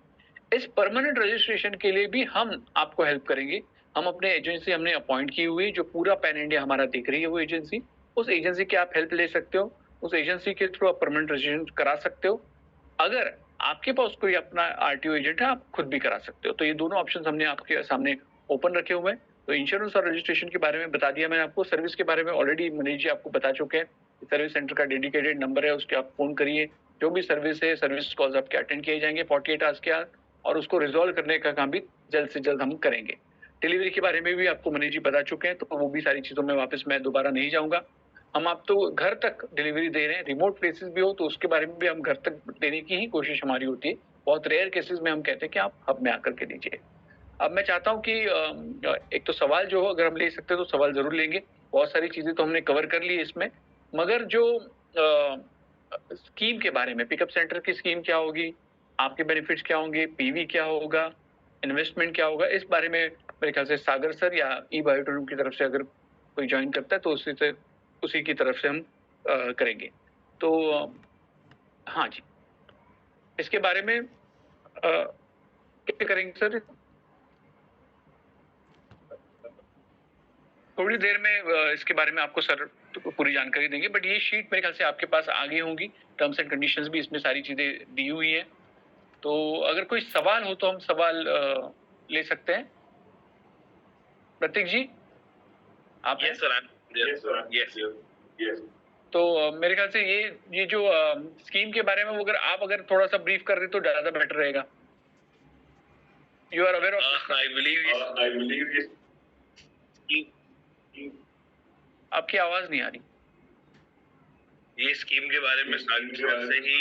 इस परमानेंट रजिस्ट्रेशन के लिए भी हम आपको हेल्प करेंगे। हम अपने एजेंसी हमने अपॉइंट की हुई जो पूरा पैन इंडिया हमारा देख रही है, वो एजेंसी, उस एजेंसी की आप हेल्प ले सकते हो। उस एजेंसी के थ्रू आप परमानेंट रजिस्ट्रेशन करा सकते हो। अगर आपके पास कोई अपना आरटीओ एजेंट है, आप खुद भी करा सकते हो। तो ये दोनों ऑप्शन हमने आपके सामने ओपन रखे हुए हैं। तो इंश्योरेंस और रजिस्ट्रेशन के बारे में बता दिया मैंने आपको। सर्विस के बारे में ऑलरेडी मनीष जी आपको बता चुके हैं। सर्विस सेंटर का डेडिकेटेड नंबर है, उसके आप फोन करिए। जो भी सर्विस है, सर्विस कॉल्स आपके अटेंड किए जाएंगे 48 आवर्स के अंदर, और उसको रिजॉल्व करने का काम भी जल्द से जल्द हम करेंगे। डिलीवरी के बारे में भी आपको मनीष जी बता चुके हैं, तो वो भी सारी चीजों में वापस मैं दोबारा नहीं जाऊंगा। हम आप तो घर तक डिलीवरी दे रहे हैं, रिमोट प्लेसेस भी हो तो उसके बारे में भी हम घर तक देने की ही कोशिश हमारी होती है। बहुत रेयर केसेस में हम कहते हैं कि आप हब में आकर के दीजिए। अब मैं चाहता हूं कि एक तो सवाल जो हो अगर हम ले सकते हैं तो सवाल जरूर लेंगे। बहुत सारी चीजें तो हमने कवर कर ली है इसमें, मगर जो स्कीम के बारे में, पिकअप सेंटर की स्कीम क्या होगी, आपके बेनिफिट्स क्या होंगे, पीवी क्या होगा, इन्वेस्टमेंट क्या होगा, इस बारे में मेरे ख्याल से सागर सर या ई बायोटोरियम की तरफ से अगर कोई ज्वाइन करता है तो उसी की तरफ से हम करेंगे। तो हाँ जी, इसके बारे में क्या करेंगे सर? थोड़ी देर में इसके बारे में आपको सर पूरी जानकारी देंगे, बट ये शीट मेरे ख्याल से आपके पास आगे होंगी। टर्म्स एंड कंडीशंस भी इसमें सारी चीजें दी हुई हैं। तो अगर कोई सवाल हो तो हम सवाल ले सकते हैं। प्रतीक जी आप? Yes sir, yes. तो मेरे ख्याल से ये जो स्कीम के बारे में वो अगर थोड़ा सा ब्रीफ कर रहे तो ज्यादा बेटर रहेगा। You are aware of? I believe आपकी आवाज नहीं आ रही। ये स्कीम के बारे में सागर से ही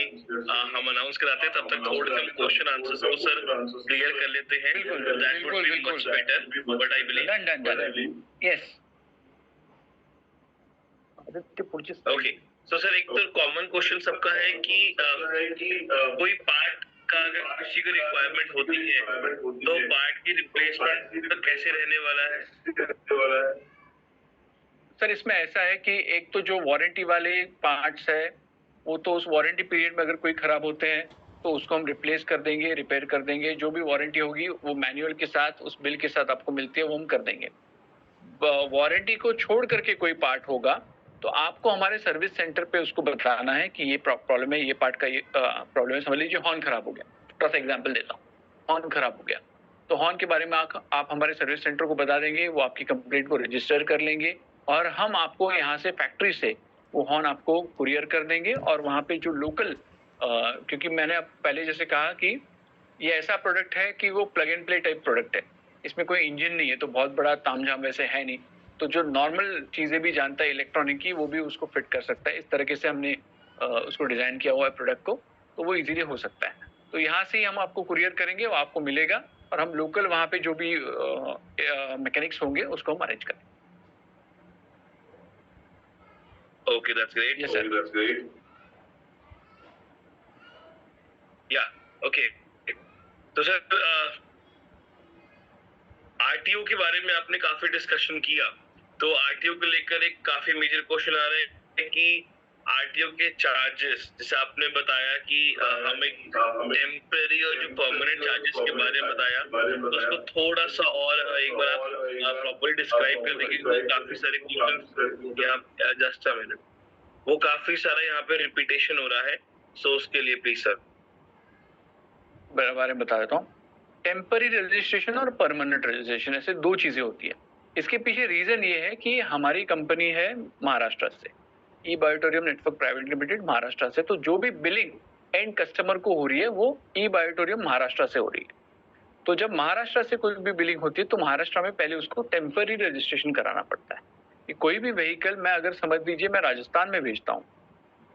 हम अनाउंस कराते हैं, तब तक थोड़े से क्वेश्चन आंसर्स को सर क्लियर कर लेते हैं। बिल्कुल better, but I believe yes. Okay, so sir एक तो कॉमन क्वेश्चन सबका है कि कोई पार्ट का अगर किसी को रिक्वायरमेंट होती है तो पार्ट की रिप्लेसमेंट कैसे रहने वाला है? सर इसमें ऐसा है कि एक तो जो वारंटी वाले पार्ट्स है वो तो उस वारंटी पीरियड में अगर कोई खराब होते हैं तो उसको हम रिप्लेस कर देंगे, रिपेयर कर देंगे। जो भी वारंटी होगी वो मैनुअल के साथ, उस बिल के साथ आपको मिलती है, वो हम कर देंगे। वारंटी को छोड़ करके कोई पार्ट होगा तो आपको हमारे सर्विस सेंटर पे उसको बताना है कि ये प्रॉब्लम है, ये पार्ट का ये प्रॉब्लम है। समझ लीजिए हॉर्न खराब हो गया, छोटा सा एग्जाम्पल देता हूँ। हॉर्न खराब हो गया तो हॉर्न के बारे में आप हमारे सर्विस सेंटर को बता देंगे, वो आपकी कंप्लेंट को रजिस्टर कर लेंगे और हम आपको यहाँ से फैक्ट्री से वो हॉर्न आपको कुरियर कर देंगे। और वहाँ पे जो लोकल क्योंकि मैंने पहले जैसे कहा कि ये ऐसा प्रोडक्ट है कि वो plug and play type product है, इसमें कोई इंजन नहीं है, तो बहुत बड़ा तामझाम वैसे है नहीं। तो जो नॉर्मल चीज़ें भी जानता है इलेक्ट्रॉनिक की, वो भी उसको फिट कर सकता है। इस तरीके से हमने उसको डिज़ाइन किया हुआ है प्रोडक्ट को, तो वो इजीली हो सकता है। तो यहाँ से ही हम आपको कुरियर करेंगे, वो आपको मिलेगा और हम लोकल वहाँ पे जो भी मैकेनिक्स होंगे उसको हम अरेंज करेंगे। Okay, that's great. Yes, sir. That's great. Yeah, okay. तो सर आरटीओ के बारे में आपने काफी डिस्कशन किया, तो आरटीओ को लेकर एक काफी मेजर क्वेश्चन आ रहे हैं कि आरटीओ के चार्जेस, जैसे आपने बताया कि हमें टेम्परेरी और जो परमानेंट चार्जेस के बारे में बताया, तो उसको थोड़ा सा और एक बार आप प्रॉपर्ली डिस्क्राइब कर देंगे, क्योंकि काफी सारे क्वेश्चंस यहाँ जस्ट अ मिनट, वो काफी सारा यहाँ पे रिपीटेशन हो रहा है, सो उसके लिए प्लीज सर बारे में बता देता हूँ। टेम्पररी रजिस्ट्रेशन और परमानेंट रजिस्ट्रेशन ऐसे दो चीजें होती है। इसके पीछे रीजन ये है कि हमारी कंपनी है महाराष्ट्र से, ई बायोटोरियम नेटवर्क प्राइवेट लिमिटेड महाराष्ट्र से, तो जो भी बिलिंग एंड कस्टमर को हो रही है वो ई बायोटोरियम महाराष्ट्र से हो रही है। तो जब महाराष्ट्र से कोई भी बिलिंग होती है तो महाराष्ट्र में पहले उसको टेम्पररी रजिस्ट्रेशन कराना पड़ता है। कि कोई भी व्हीकल मैं अगर समझ लीजिए मैं राजस्थान में भेजता हूँ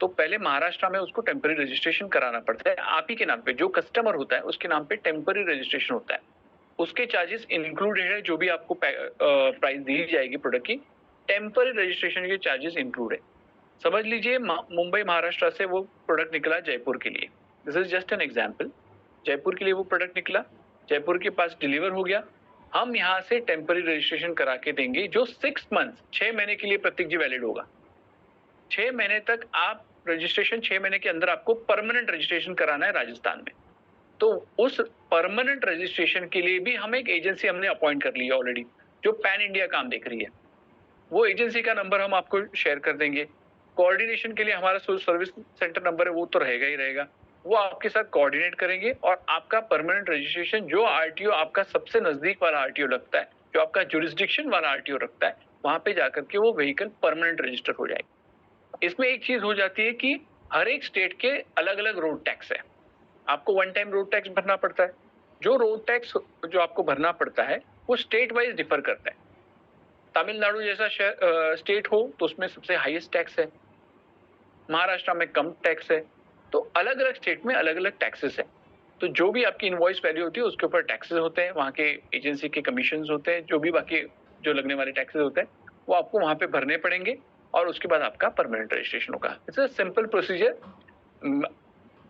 तो पहले महाराष्ट्र में उसको टेम्पररी रजिस्ट्रेशन कराना पड़ता है। आप ही के नाम पे, जो कस्टमर होता है उसके नाम पे टेम्पररी रजिस्ट्रेशन होता है। उसके चार्जेस इंक्लूडेड है, जो भी आपको प्राइस दी जाएगी प्रोडक्ट की, टेम्पररी रजिस्ट्रेशन के चार्जेस इंक्लूड है। समझ लीजिए मुंबई महाराष्ट्र से वो प्रोडक्ट निकला जयपुर के लिए, this is just an example. Jaipur के लिए वो प्रोडक्ट निकला, जयपुर के पास डिलीवर हो गया, हम यहाँ से टेम्पररी रजिस्ट्रेशन करा के देंगे जो 6 मंथ 6 महीने के लिए प्रतीक जी वैलिड होगा। 6 महीने तक आप रजिस्ट्रेशन, 6 महीने के अंदर आपको परमानेंट रजिस्ट्रेशन कराना है राजस्थान में। तो उस परमानेंट रजिस्ट्रेशन के लिए भी हम एक एजेंसी हमने अपॉइंट कर ली है ऑलरेडी, जो पैन इंडिया काम देख रही है। वो एजेंसी का नंबर हम आपको शेयर कर देंगे। कोऑर्डिनेशन के लिए हमारा सर्विस सेंटर नंबर है वो तो रहेगा ही रहेगा, वो आपके साथ कोऑर्डिनेट करेंगे और आपका परमानेंट रजिस्ट्रेशन जो आरटीओ आपका सबसे नजदीक वाला आरटीओ लगता है, जो आपका जुरिस्डिक्शन वाला आरटीओ रखता है, वहां पे जाकर के वो व्हीकल परमानेंट रजिस्टर हो जाएगी। इसमें एक चीज हो जाती है कि हर एक स्टेट के अलग अलग रोड टैक्स है, आपको वन टाइम रोड टैक्स भरना पड़ता है। जो रोड टैक्स जो आपको भरना पड़ता है वो स्टेट वाइज डिफर करता है। तमिलनाडु जैसा स्टेट हो तो उसमें सबसे हाईएस्ट टैक्स है, महाराष्ट्र में कम टैक्स है, तो अलग अलग स्टेट में अलग अलग टैक्सेस है। तो जो भी आपकी इनवॉइस वैल्यू होती है उसके ऊपर टैक्सेस होते हैं, वहाँ के एजेंसी के कमीशन होते हैं, जो भी बाकी जो लगने वाले टैक्सेस होते हैं वो आपको वहाँ पे भरने पड़ेंगे और उसके बाद आपका परमानेंट रजिस्ट्रेशन होगा। It's a simple procedure.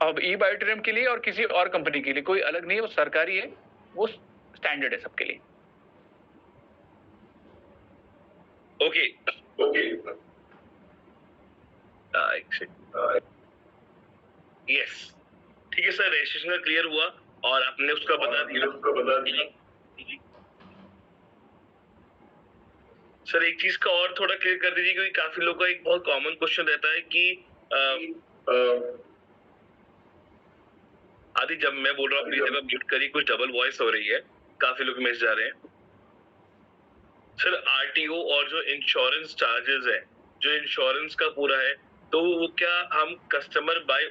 अब ई बायोटेरियम के लिए और किसी और कंपनी के लिए कोई अलग नहीं है, वो सरकारी है, वो स्टैंडर्ड है सबके लिए। ओके यस, ठीक है सर, रजिस्ट्रेशन का क्लियर हुआ और आपने उसका बता दिया। सर एक चीज का और थोड़ा क्लियर कर दीजिए, क्योंकि काफी लोगों का एक बहुत कॉमन क्वेश्चन रहता है कि आदि जब मैं बोल रहा हूँ अपनी जगह म्यूट करिए, कुछ डबल वॉइस हो रही है, काफी लोग मैसेज जा रहे हैं। सर आरटीओ और जो इंश्योरेंस चार्जेस है, जो इंश्योरेंस का पूरा है, तो वो क्या हम कस्टमर बाय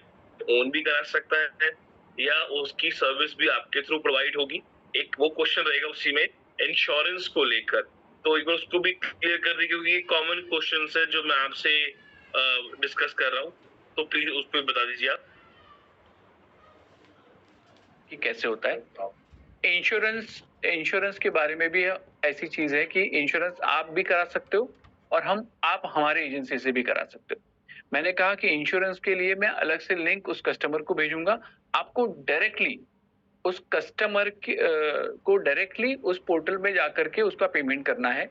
ओन भी करा सकता है या उसकी सर्विस भी आपके थ्रू प्रोवाइड होगी? एक वो क्वेश्चन रहेगा उसी में इंश्योरेंस को लेकर, तो एक बार उसको भी क्लियर कर दी, क्योंकि ये कॉमन क्वेश्चन है जो मैं आपसे डिस्कस कर रहा हूँ, तो प्लीज उस पर बता दीजिए आप कि कैसे होता है। इंश्योरेंस के बारे में भी ऐसी चीज है कि इंश्योरेंस आप भी करा सकते हो और आप हमारे एजेंसी से भी करा सकते हो। मैंने कहा कि इंश्योरेंस के लिए मैं अलग से लिंक उस कस्टमर को भेजूंगा, आपको डायरेक्टली उस कस्टमर को डायरेक्टली उस पोर्टल में जाकर के उसका पेमेंट करना है,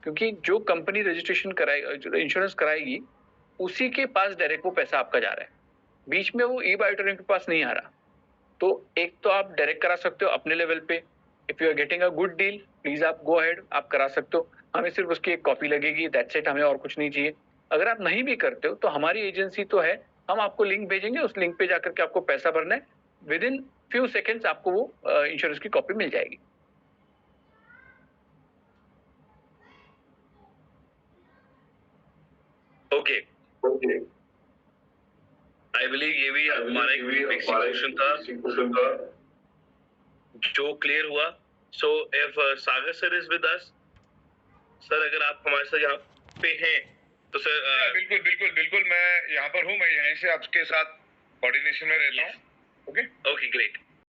क्योंकि जो कंपनी रजिस्ट्रेशन कराएगी, इंश्योरेंस कराएगी, उसी के पास डायरेक्ट वो पैसा आपका जा रहा है, बीच में वो ई बायोटेरियम के पास नहीं आ रहा। तो एक तो आप डायरेक्ट करा सकते हो अपने लेवल पे, if you are getting a good deal please आप गो अहेड, आप करा सकते हो, हमें सिर्फ उसकी एक कॉपी लगेगी, दैट्स इट, हमें और कुछ नहीं चाहिए। अगर आप नहीं भी करते हो तो हमारी एजेंसी तो है, हम आपको लिंक भेजेंगे, उस लिंक पे जाकर के आपको पैसा भरना है, विद इन फ्यू सेकेंड्स आपको वो इंश्योरेंस की कॉपी मिल जाएगी। ओके आई बिलीव ये भी हमारा एक बेसिक क्वेश्चन था जो क्लियर हुआ। So if Sagar sir is with us, sir अगर आप हमारे साथ यहाँ पे हैं तो सर बिल्कुल मैं यहाँ पर हूँ, मैं यहीं से आपके साथ कोऑर्डिनेशन में रहता हूँ। Okay great.